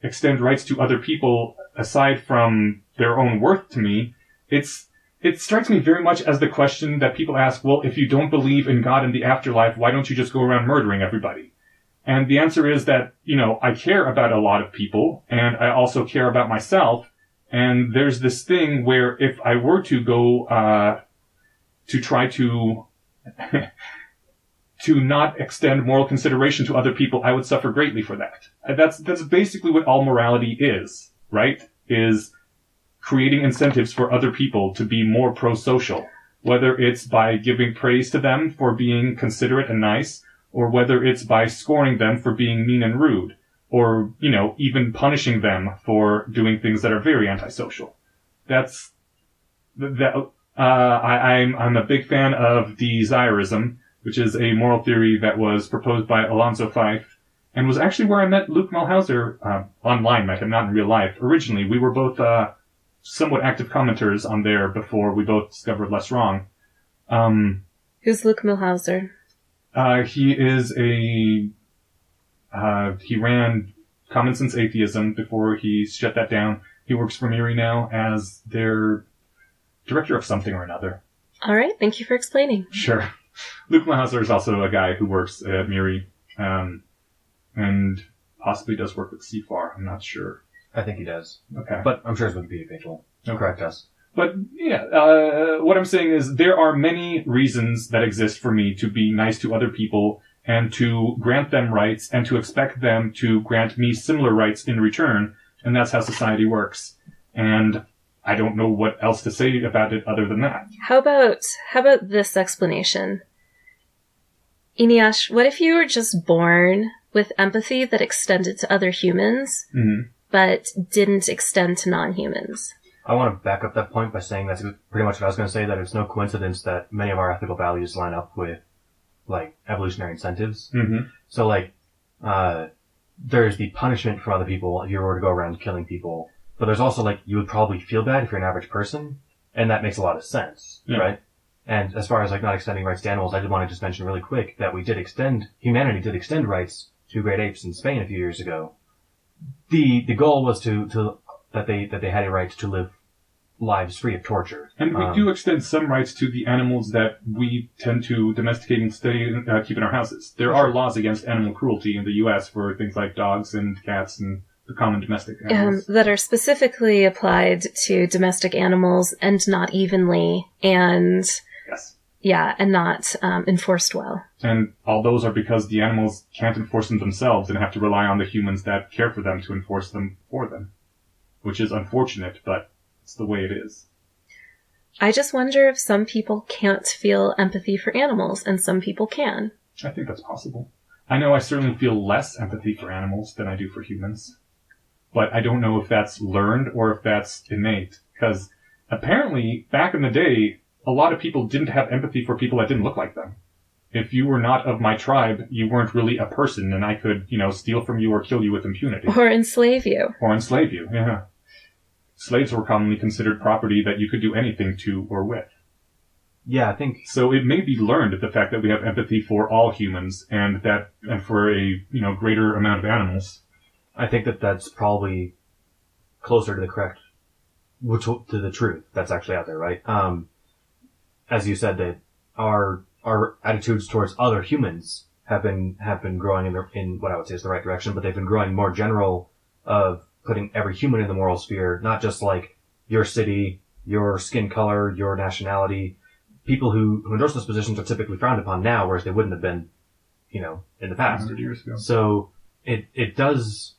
Speaker 2: extend rights to other people aside from their own worth to me, it strikes me very much as the question that people ask, well, if you don't believe in God and the afterlife, why don't you just go around murdering everybody? And the answer is that, I care about a lot of people, and I also care about myself, and there's this thing where if I were to go to try to to not extend moral consideration to other people, I would suffer greatly for that. That's basically what all morality is, right? Is creating incentives for other people to be more pro-social. Whether it's by giving praise to them for being considerate and nice, or whether it's by scorning them for being mean and rude, or, even punishing them for doing things that are very antisocial. I'm a big fan of desirism, which is a moral theory that was proposed by Alonzo Fife, and was actually where I met Luke Mulhauser, online, met him, not in real life. Originally, we were both somewhat active commenters on there before we both discovered Less Wrong.
Speaker 1: Who's Luke Mulhauser?
Speaker 2: He is he ran Common Sense Atheism before he shut that down. He works for Miri now as their director of something or another.
Speaker 1: All right, thank you for explaining.
Speaker 2: Sure. Luke Mulhauser is also a guy who works at Miri, and possibly does work with CFAR. I'm not sure.
Speaker 3: I think he does.
Speaker 2: Okay.
Speaker 3: But I'm sure his Wikipedia page will correct us.
Speaker 2: But, yeah, what I'm saying is there are many reasons that exist for me to be nice to other people and to grant them rights and to expect them to grant me similar rights in return, and that's how society works. And I don't know what else to say about it other than that.
Speaker 1: How about this explanation? Eneasz, what if you were just born with empathy that extended to other humans, but didn't extend to non-humans?
Speaker 3: I want to back up that point by saying that's pretty much what I was going to say, that it's no coincidence that many of our ethical values line up with, evolutionary incentives. So, there's the punishment for other people if you were to go around killing people. But there's also, you would probably feel bad if you're an average person, and that makes a lot of sense, right? And as far as, not extending rights to animals, I did want to just mention really quick that humanity did extend rights to great apes in Spain a few years ago. The goal was that they had a right to live lives free of torture.
Speaker 2: And we do extend some rights to the animals that we tend to domesticate and keep in our houses. There are laws against animal cruelty in the U.S. for things like dogs and cats and the common domestic animals.
Speaker 1: That are specifically applied to domestic animals and not evenly, and and not enforced well.
Speaker 2: And all those are because the animals can't enforce them themselves and have to rely on the humans that care for them to enforce them for them, which is unfortunate, but it's the way it is.
Speaker 1: I just wonder if some people can't feel empathy for animals and some people can.
Speaker 2: I think that's possible. I know I certainly feel less empathy for animals than I do for humans. But I don't know if that's learned or if that's innate. Because apparently, back in the day, a lot of people didn't have empathy for people that didn't look like them. If you were not of my tribe, you weren't really a person, and I could, steal from you or kill you with impunity.
Speaker 1: Or enslave you.
Speaker 2: Yeah. Slaves were commonly considered property that you could do anything to or with.
Speaker 3: Yeah, I think
Speaker 2: so. It may be learned, the fact that we have empathy for all humans and for a greater amount of animals.
Speaker 3: I think that's probably closer to to the truth that's actually out there, right? As you said, that our attitudes towards other humans have been growing in what I would say is the right direction, but they've been growing more general of putting every human in the moral sphere, not just your city, your skin color, your nationality. People who endorse those positions are typically frowned upon now, whereas they wouldn't have been, in the past.
Speaker 2: 100 years ago.
Speaker 3: So it does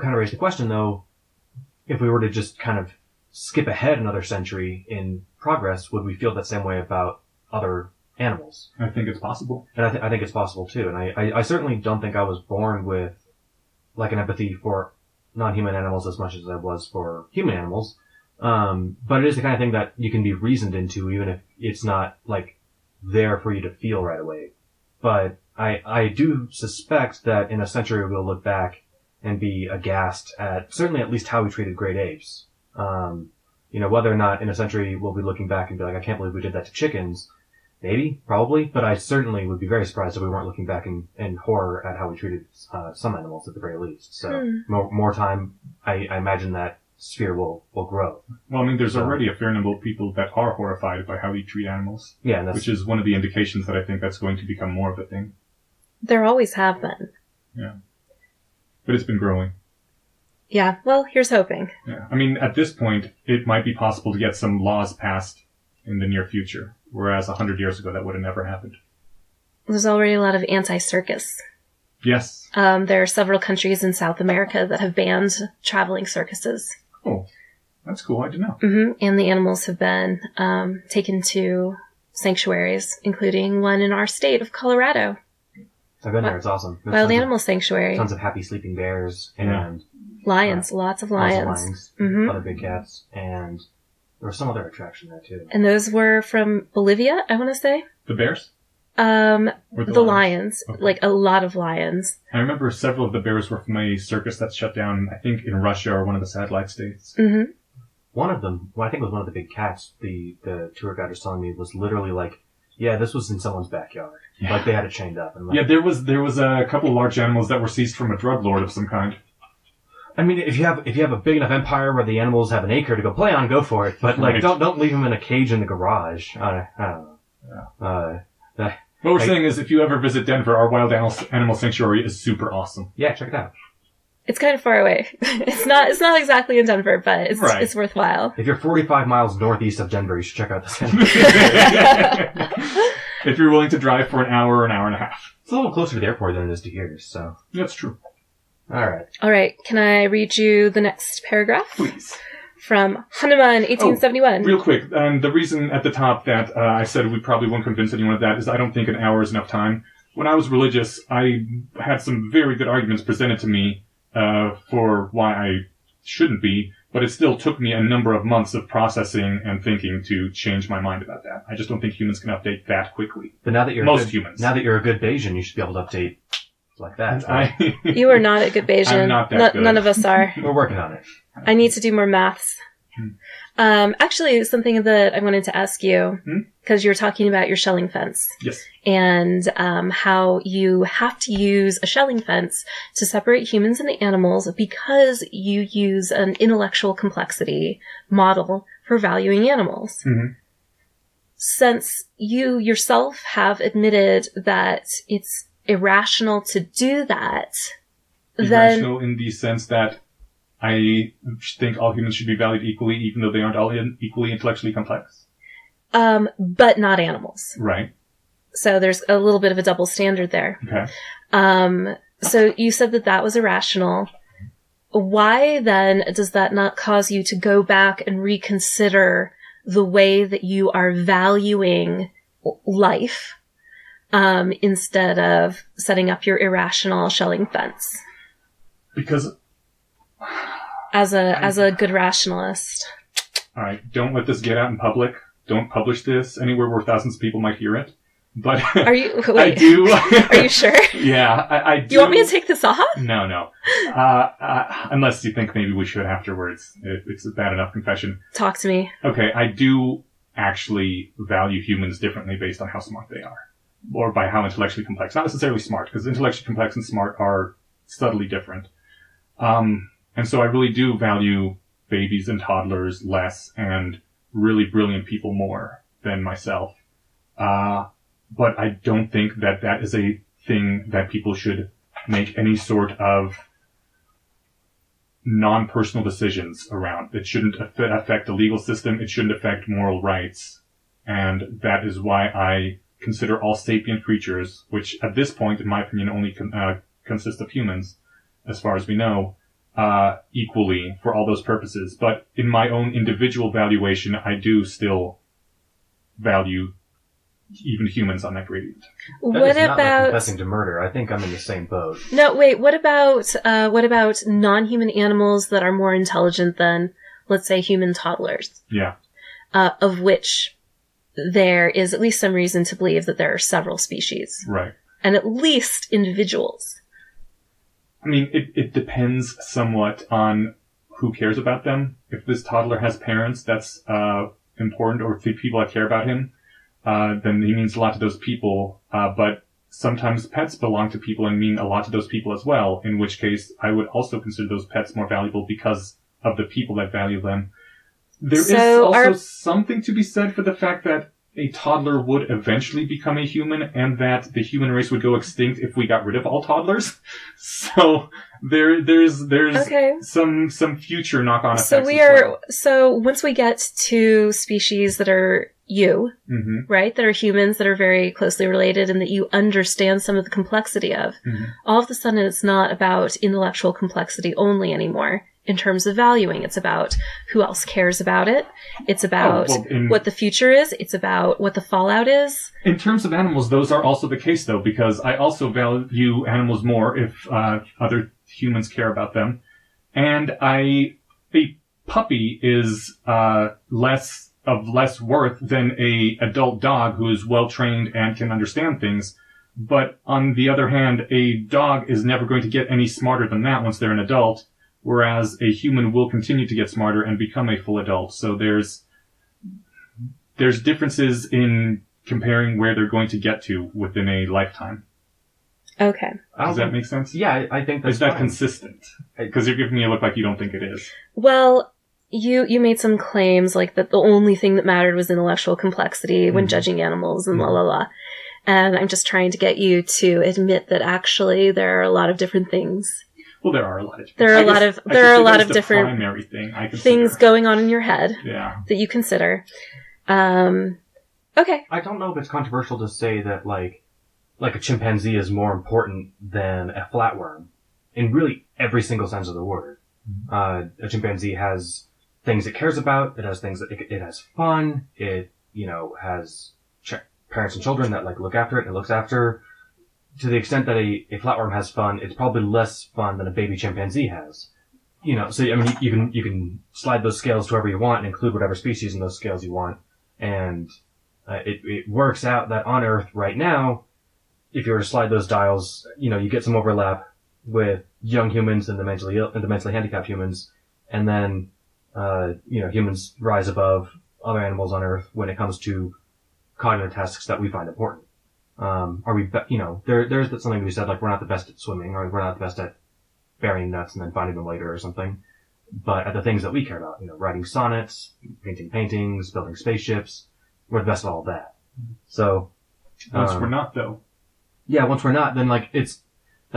Speaker 3: kind of raise the question, though, if we were to just kind of skip ahead another century in progress, would we feel that same way about other animals?
Speaker 2: I think it's possible.
Speaker 3: And I think it's possible, too. And I certainly don't think I was born with, an empathy for non-human animals as much as I was for human animals. But it is the kind of thing that you can be reasoned into, even if it's not, there for you to feel right away. But I do suspect that in a century we'll look back and be aghast at, certainly at least how we treated great apes. Whether or not in a century we'll be looking back and be like, I can't believe we did that to chickens. Maybe, probably, but I certainly would be very surprised if we weren't looking back in horror at how we treated some animals at the very least. So more time, I imagine that sphere will grow.
Speaker 2: Well, I mean, there's already a fair number of people that are horrified by how we treat animals.
Speaker 3: Yeah,
Speaker 2: which is one of the indications that I think that's going to become more of a thing.
Speaker 1: There always have been.
Speaker 2: Yeah. But it's been growing.
Speaker 1: Yeah, well, here's hoping.
Speaker 2: Yeah. I mean, at this point, it might be possible to get some laws passed in the near future, whereas 100 years ago that would have never happened.
Speaker 1: There's already a lot of anti-circus.
Speaker 2: Yes.
Speaker 1: There are several countries in South America that have banned traveling circuses.
Speaker 2: Oh, that's cool. I didn't know.
Speaker 1: Mm-hmm. And the animals have been taken to sanctuaries, including one in our state of Colorado.
Speaker 3: I've been there. It's awesome. There's
Speaker 1: Wild Animal Sanctuary.
Speaker 3: Tons of happy sleeping bears and
Speaker 1: lions. Lots of lions.
Speaker 3: Mm-hmm. Other big cats, and there was some other attraction there too.
Speaker 1: And those were from Bolivia, I want to say.
Speaker 2: The bears?
Speaker 1: Or the lions.
Speaker 2: Okay.
Speaker 1: Like a lot of lions.
Speaker 2: I remember several of the bears were from a circus that's shut down, I think, in Russia or one of the satellite states.
Speaker 1: Mm-hmm.
Speaker 3: One of them, well, I think it was one of the big cats, the tour guide was telling me, was literally like, yeah, this was in someone's backyard. Yeah. Like they had it chained up. And like,
Speaker 2: yeah, there was a couple of large animals that were seized from a drug lord of some kind.
Speaker 3: I mean, if you have a big enough empire where the animals have an acre to go play on, go for it. But like, don't leave them in a cage in the garage. I don't know.
Speaker 2: Yeah. What we're saying is, if you ever visit Denver, our wild animal sanctuary is super awesome.
Speaker 3: Yeah, check it out.
Speaker 1: It's kind of far away. It's not exactly in Denver, but it's worthwhile.
Speaker 3: If you're 45 miles northeast of Denver, you should check out this animal.
Speaker 2: If you're willing to drive for an hour or an hour and a half.
Speaker 3: It's a little closer to the airport than it is to here, so.
Speaker 2: That's true.
Speaker 3: All
Speaker 1: right. Can I read you the next paragraph?
Speaker 2: Please.
Speaker 1: From Hanuman, 1871.
Speaker 2: Real quick, the reason at the top that I said we probably won't convince anyone of that is I don't think an hour is enough time. When I was religious, I had some very good arguments presented to me for why I shouldn't be, but it still took me a number of months of processing and thinking to change my mind about that. I just don't think humans can update that quickly.
Speaker 3: But now that you're
Speaker 2: humans.
Speaker 3: Now that you're a good Bayesian, you should be able to update like that. Right?
Speaker 1: You are not a good Bayesian.
Speaker 2: I'm not that good.
Speaker 1: None of us are.
Speaker 3: We're working on it.
Speaker 1: I need to do more maths. Actually, something that I wanted to ask you, because you were talking about your shelling fence.
Speaker 2: Yes.
Speaker 1: And how you have to use a shelling fence to separate humans and animals because you use an intellectual complexity model for valuing animals.
Speaker 2: Mm-hmm.
Speaker 1: Since you yourself have admitted that it's irrational to do that,
Speaker 2: irrational in the sense that I think all humans should be valued equally, even though they aren't all equally intellectually complex.
Speaker 1: But not animals.
Speaker 2: Right.
Speaker 1: So there's a little bit of a double standard there.
Speaker 2: Okay.
Speaker 1: So you said that was irrational. Why then does that not cause you to go back and reconsider the way that you are valuing life, instead of setting up your irrational shelling fence?
Speaker 2: Because
Speaker 1: as a good rationalist.
Speaker 2: All right, don't let this get out in public. Don't publish this anywhere where thousands of people might hear it. But
Speaker 1: are you? Wait,
Speaker 2: I do.
Speaker 1: Are you sure?
Speaker 2: Yeah, I do.
Speaker 1: You want me to take this off?
Speaker 2: No. Unless you think maybe we should afterwards. It's a bad enough confession.
Speaker 1: Talk to me.
Speaker 2: Okay, I do actually value humans differently based on how smart they are. Or by how intellectually complex. Not necessarily smart, because intellectually complex and smart are subtly different. And so I really do value babies and toddlers less and really brilliant people more than myself. But I don't think that is a thing that people should make any sort of non-personal decisions around. It shouldn't affect the legal system. It shouldn't affect moral rights. And that is why I consider all sapient creatures, which at this point, in my opinion, only consist of humans, as far as we know, equally for all those purposes. But in my own individual valuation, I do still value even humans on that gradient.
Speaker 3: That is not like confessing to murder. I think I'm in the same boat.
Speaker 1: No, wait. What about non-human animals that are more intelligent than, let's say, human toddlers?
Speaker 2: Yeah.
Speaker 1: Of which there is at least some reason to believe that there are several species.
Speaker 2: Right.
Speaker 1: And at least individuals.
Speaker 2: I mean, it depends somewhat on who cares about them. If this toddler has parents, that's important, or people that care about him. then he means a lot to those people. But sometimes pets belong to people and mean a lot to those people as well, in which case I would also consider those pets more valuable because of the people that value them. There is also something to be said for the fact that a toddler would eventually become a human and that the human race would go extinct if we got rid of all toddlers. So there's some future knock-on effects.
Speaker 1: So once we get to species that are right? That are humans, that are very closely related, and that you understand some of the complexity of. All of a sudden, it's not about intellectual complexity only anymore. In terms of valuing, it's about who else cares about it. It's about what the future is. It's about what the fallout is.
Speaker 2: In terms of animals, those are also the case, though, because I also value animals more if other humans care about them. And a puppy is less worth than a adult dog who is well trained and can understand things. But on the other hand, a dog is never going to get any smarter than that once they're an adult. Whereas a human will continue to get smarter and become a full adult. So there's differences in comparing where they're going to get to within a lifetime.
Speaker 1: Okay.
Speaker 2: Does that make sense?
Speaker 3: Yeah, I think that's
Speaker 2: Is that consistent? Because you're giving me a look like you don't think it is.
Speaker 1: Well, you made some claims like that the only thing that mattered was intellectual complexity when judging animals and la la la. And I'm just trying to get you to admit that actually there are a lot of different things.
Speaker 2: Well, there are a lot of
Speaker 1: different
Speaker 2: primary
Speaker 1: things going on in your head that you consider. Okay.
Speaker 3: I don't know if it's controversial to say that like a chimpanzee is more important than a flatworm in really every single sense of the word. A chimpanzee has things it cares about. It has things that it has fun. It has parents and children that like look after it and looks after. To the extent that a flatworm has fun, it's probably less fun than a baby chimpanzee has. So I mean, you can slide those scales to wherever you want and include whatever species in those scales you want. And it works out that on Earth right now, if you were to slide those dials, you get some overlap with young humans and the mentally ill and the mentally handicapped humans, and then humans rise above other animals on Earth when it comes to cognitive tasks that we find important. There's something to be said, like we're not the best at swimming, or we're not the best at burying nuts and then finding them later or something. But at the things that we care about, writing sonnets, painting paintings, building spaceships, we're the best at all of that. So.
Speaker 2: Once we're not, though.
Speaker 3: Yeah, once we're not, then that's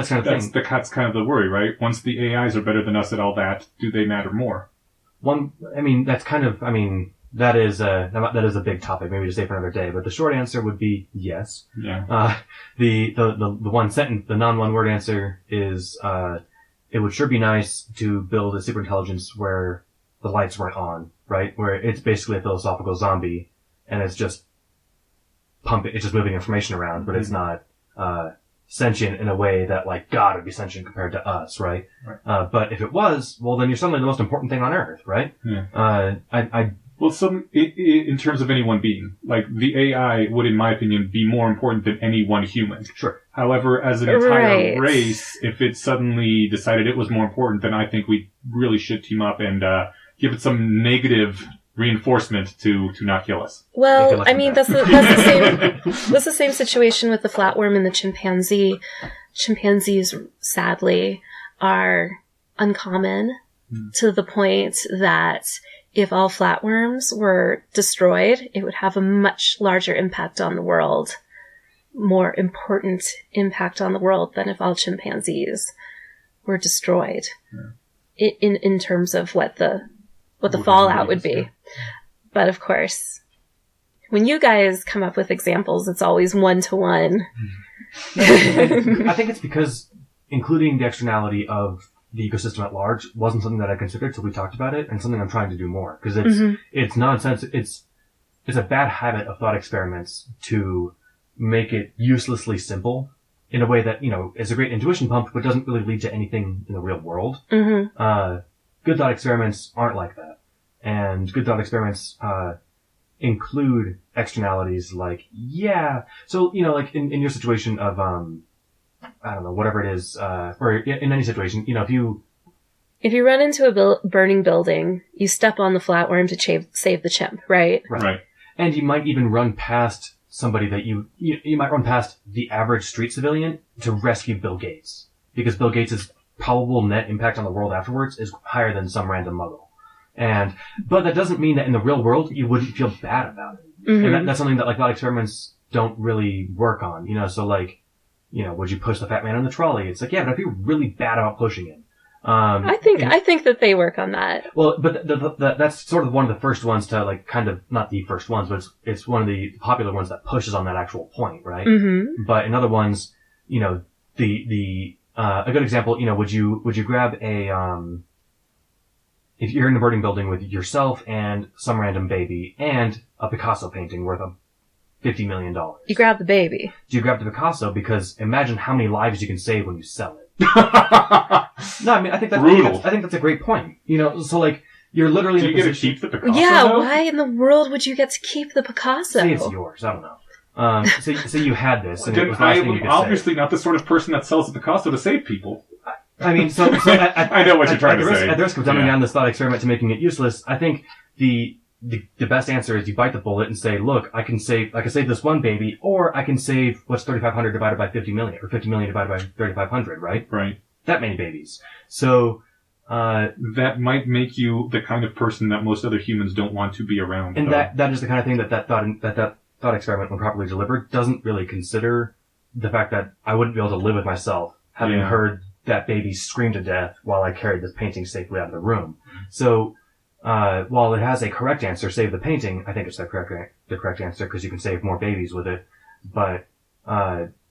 Speaker 3: kind of thing.
Speaker 2: That's kind of the worry, right? Once the AIs are better than us at all that, do they matter more? That is a big topic, maybe to save for another day, but the short answer would be yes. Yeah.
Speaker 3: The one sentence, the non-one word answer is, it would sure be nice to build a superintelligence where the lights weren't on, right? Where it's basically a philosophical zombie and it's just moving information around, but it's not, sentient in a way that like God would be sentient compared to us, right? But if it was, well then you're suddenly the most important thing on Earth, right?
Speaker 2: Yeah. Well, in terms of any one being, like the AI would, in my opinion, be more important than any one human.
Speaker 3: Sure.
Speaker 2: However, as an entire race, if it suddenly decided it was more important, then I think we really should team up and give it some negative reinforcement to not kill us.
Speaker 1: Well, I mean, that's the same situation with the flatworm and the chimpanzee. Chimpanzees, sadly, are uncommon to the point that if all flatworms were destroyed, it would have a much larger impact on the world, more important impact on the world than if all chimpanzees were destroyed. Yeah. In terms of what the fallout would be. But of course, when you guys come up with examples, it's always 1-to-1.
Speaker 3: I think it's because including the externality of the ecosystem at large wasn't something that I considered till we talked about it, and something I'm trying to do more. Because it's nonsense. It's a bad habit of thought experiments to make it uselessly simple in a way that, is a great intuition pump, but doesn't really lead to anything in the real world. Good thought experiments aren't like that. And good thought experiments, include externalities like, so, like in your situation of, I don't know, whatever it is, or in any situation,
Speaker 1: if you run into a burning building, you step on the flatworm to save the chimp, right?
Speaker 3: Right. And you might even run past somebody that you might run past the average street civilian to rescue Bill Gates. Because Bill Gates' probable net impact on the world afterwards is higher than some random muggle. But that doesn't mean that in the real world you wouldn't feel bad about it.
Speaker 1: Mm-hmm.
Speaker 3: And that's something that like thought experiments don't really work on. So like, would you push the fat man on the trolley? It's like, yeah, but I feel really bad about pushing him.
Speaker 1: I think that they work on that.
Speaker 3: Well, but that's sort of one of the first ones to like kind of, not the first ones, but it's one of the popular ones that pushes on that actual point, right?
Speaker 1: Mm-hmm.
Speaker 3: But in other ones, a good example, would you grab if you're in a burning building with yourself and some random baby and a Picasso painting worth $50 million.
Speaker 1: You grab the baby.
Speaker 3: Do you grab the Picasso? Because imagine how many lives you can save when you sell it. No, I mean, I think that's a great point. So like, you're literally
Speaker 2: Do you get to keep the Picasso?
Speaker 1: Yeah,
Speaker 2: though?
Speaker 1: why in the world would you get to keep the Picasso?
Speaker 3: Say it's yours. I don't know. So you had this, and it was the last thing you
Speaker 2: I'm
Speaker 3: could
Speaker 2: obviously not the sort of person that sells a Picasso to save people.
Speaker 3: I mean,
Speaker 2: I know what you're trying to say.
Speaker 3: At the risk of dumbing down this thought experiment to making it useless, I think the best answer is you bite the bullet and say, look, I can save this one baby, or I can save what's 3,500 divided by 50 million, or 50 million divided by 3,500, right?
Speaker 2: Right.
Speaker 3: That many babies. So,
Speaker 2: that might make you the kind of person that most other humans don't want to be around.
Speaker 3: And that is the kind of thing that thought experiment, when properly delivered, doesn't really consider the fact that I wouldn't be able to live with myself, having heard that baby scream to death while I carried this painting safely out of the room. So, while it has a correct answer, save the painting, I think it's the correct answer because you can save more babies with it. But,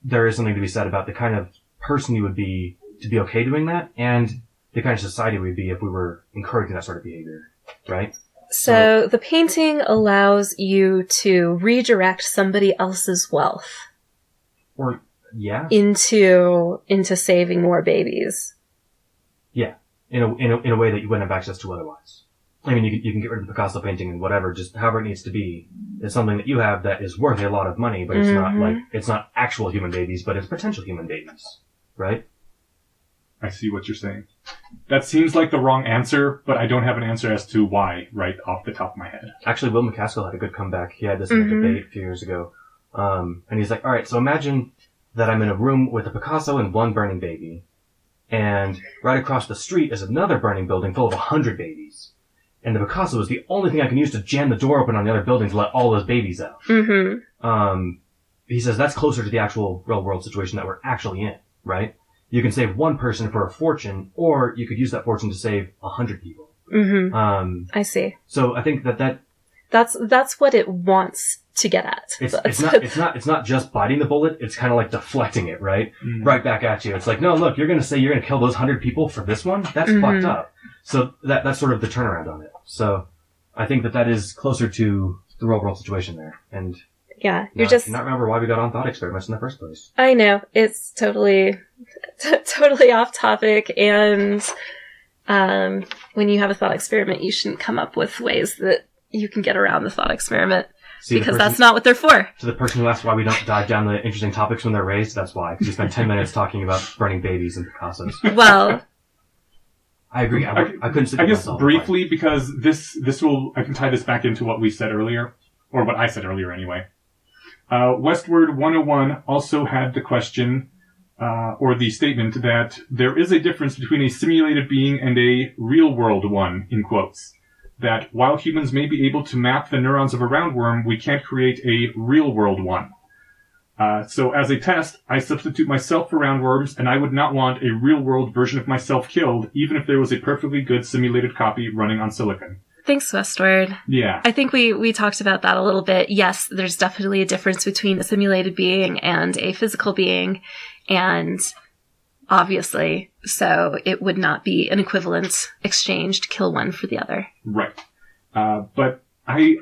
Speaker 3: there is something to be said about the kind of person you would be to be okay doing that, and the kind of society we'd be if we were encouraging that sort of behavior, right?
Speaker 1: So the painting allows you to redirect somebody else's wealth.
Speaker 3: Or, yeah.
Speaker 1: Into saving more babies.
Speaker 3: Yeah. In a way that you wouldn't have access to otherwise. I mean, you can get rid of the Picasso painting and whatever, just however it needs to be. It's something that you have that is worth a lot of money, but it's not actual human babies, but it's potential human babies. Right?
Speaker 2: I see what you're saying. That seems like the wrong answer, but I don't have an answer as to why right off the top of my head.
Speaker 3: Actually, Will McCaskill had a good comeback. He had this in a debate a few years ago. And he's like, alright, so imagine that I'm in a room with a Picasso and one burning baby. And right across the street is another burning building full of 100 babies. And the Picasso is the only thing I can use to jam the door open on the other building to let all those babies out. Mm-hmm. He says that's closer to the actual real world situation that we're actually in, right? You can save one person for a fortune, or you could use that fortune to save 100 people.
Speaker 1: Mm-hmm. I see.
Speaker 3: So I think
Speaker 1: that's what it wants to get at.
Speaker 3: It's not just biting the bullet. It's kind of like deflecting it, right? Mm-hmm. Right back at you. It's like, no, look, you're going to say you're going to kill those 100 people for this one? That's fucked up. So that's sort of the turnaround on it. So I think that is closer to the real world situation there. And
Speaker 1: yeah,
Speaker 3: I cannot remember why we got on thought experiments in the first place.
Speaker 1: I know. It's totally off topic. And when you have a thought experiment, you shouldn't come up with ways that you can get around the thought experiment. Because that's not what they're for.
Speaker 3: To the person who asks why we don't dive down the interesting topics when they're raised, that's why. Because you spend 10 minutes talking about burning babies and Picassos.
Speaker 1: Well,
Speaker 3: I agree. I couldn't sit. I guess
Speaker 2: briefly, because I can tie this back into what we said earlier, or what I said earlier anyway. Westward 101 also had the question, or the statement that there is a difference between a simulated being and a real world one, in quotes. That while humans may be able to map the neurons of a roundworm, we can't create a real world one. So as a test, I substitute myself for roundworms, and I would not want a real world version of myself killed, even if there was a perfectly good simulated copy running on silicon.
Speaker 1: Thanks, Westward.
Speaker 2: Yeah.
Speaker 1: I think we talked about that a little bit. Yes, there's definitely a difference between a simulated being and a physical being, and obviously, so it would not be an equivalent exchange to kill one for the other.
Speaker 2: Right. But I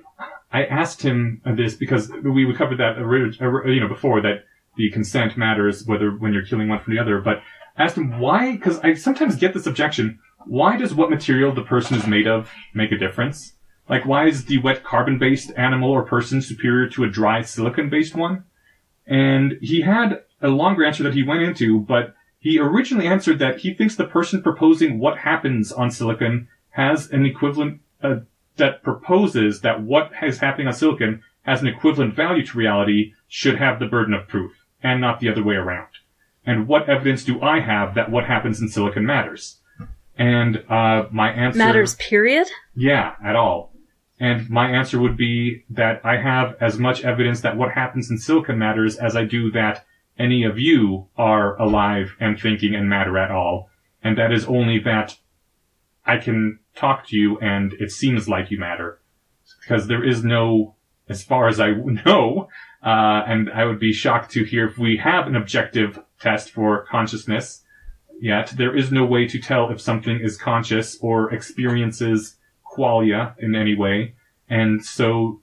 Speaker 2: asked him this because we covered that before, that the consent matters when you're killing one for the other. But I asked him why, because I sometimes get this objection. Why does what material the person is made of make a difference? Like, why is the wet carbon-based animal or person superior to a dry silicon-based one? And he had a longer answer that he went into, but he originally answered that he thinks the person proposing what happens on silicon has an equivalent that proposes that what is happening on silicon has an equivalent value to reality should have the burden of proof, and not the other way around. And what evidence do I have that what happens in silicon matters? And my answer...
Speaker 1: Matters, period?
Speaker 2: Yeah, at all. And my answer would be that I have as much evidence that what happens in silicon matters as I do that any of you are alive and thinking and matter at all. And that is only that I can talk to you and it seems like you matter. Because there is no, as far as I know, and I would be shocked to hear if we have an objective test for consciousness yet, there is no way to tell if something is conscious or experiences qualia in any way. And so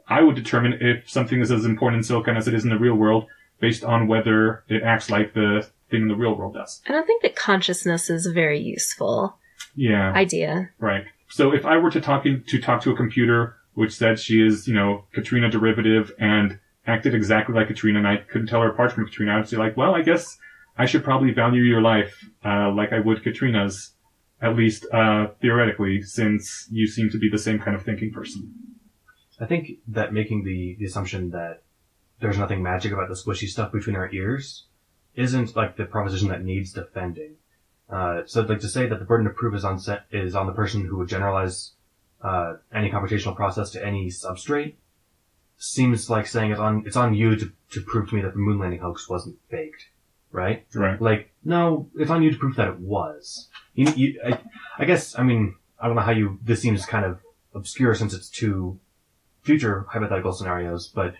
Speaker 2: I would determine if something is as important in silicon as it is in the real world based on whether it acts like the thing in the real world does.
Speaker 1: I don't think that consciousness is a very useful idea.
Speaker 2: Right. So if I were to talk to a computer which said she is, Katrina derivative and acted exactly like Katrina and I couldn't tell her apart from Katrina, I would say like, well, I guess I should probably value your life like I would Katrina's, at least theoretically, since you seem to be the same kind of thinking person.
Speaker 3: I think that making the assumption that there's nothing magic about the squishy stuff between our ears isn't like the proposition that needs defending. So like to say that the burden of proof is on the person who would generalize any computational process to any substrate seems like saying it's on you to prove to me that the moon landing hoax wasn't faked, right?
Speaker 2: Right.
Speaker 3: Like, no, it's on you to prove that it was. I guess, I don't know how this seems kind of obscure since it's two future hypothetical scenarios, but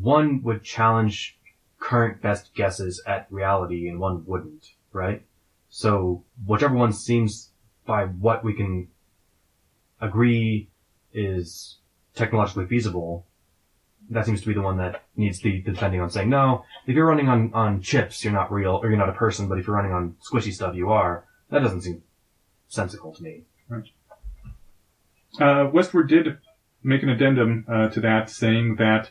Speaker 3: one would challenge current best guesses at reality and one wouldn't, right? So whichever one seems by what we can agree is technologically feasible, that seems to be the one that needs the defending on saying, no, if you're running on chips, you're not real, or you're not a person, but if you're running on squishy stuff, you are. That doesn't seem sensical to me.
Speaker 2: Right. Westward did make an addendum to that, saying that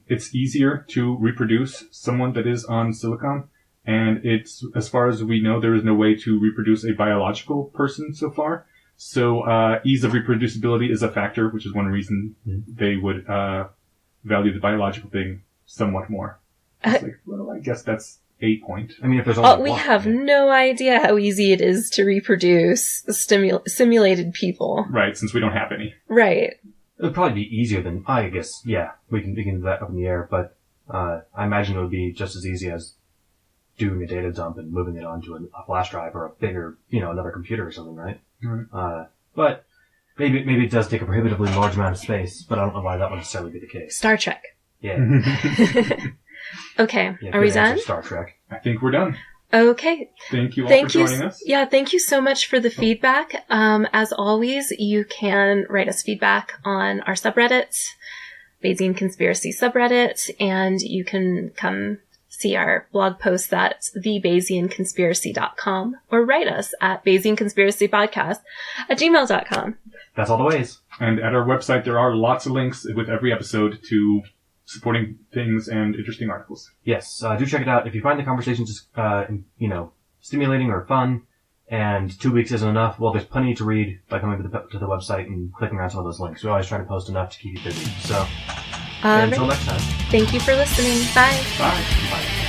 Speaker 2: it's easier to reproduce someone that is on silicon, and it's, as far as we know, there is no way to reproduce a biological person so far. So ease of reproducibility is a factor, which is one reason they would value the biological thing somewhat more. It's like, well, I guess that's a point.
Speaker 3: I mean, if there's only
Speaker 1: we have no idea how easy it is to reproduce simulated people.
Speaker 2: Right, since we don't have any.
Speaker 1: Right.
Speaker 3: It would probably be easier than, I guess, yeah, we can do that up in the air, but I imagine it would be just as easy as doing a data dump and moving it onto a flash drive or a bigger, another computer or something, right?
Speaker 2: Right.
Speaker 3: But maybe it does take a prohibitively large amount of space, but I don't know why that would necessarily be the case.
Speaker 1: Star Trek.
Speaker 3: Yeah.
Speaker 1: Okay,
Speaker 3: Yeah,
Speaker 1: are we
Speaker 3: good answer,
Speaker 1: done?
Speaker 3: Star Trek.
Speaker 2: I think we're done.
Speaker 1: Okay.
Speaker 2: Thank you all for joining us.
Speaker 1: Yeah, thank you so much for the feedback. As always, you can write us feedback on our subreddit, Bayesian Conspiracy subreddit, and you can come see our blog posts at thebayesianconspiracy.com or write us at bayesianconspiracypodcast@gmail.com.
Speaker 3: That's all the ways.
Speaker 2: And at our website, there are lots of links with every episode to supporting things and interesting articles.
Speaker 3: Yes, do check it out. If you find the conversations, stimulating or fun, and 2 weeks isn't enough, well, there's plenty to read by coming to the website and clicking around some of those links. We always try to post enough to keep you busy. So, until next time.
Speaker 1: Thank you for listening. Bye.
Speaker 2: Bye.
Speaker 3: Bye.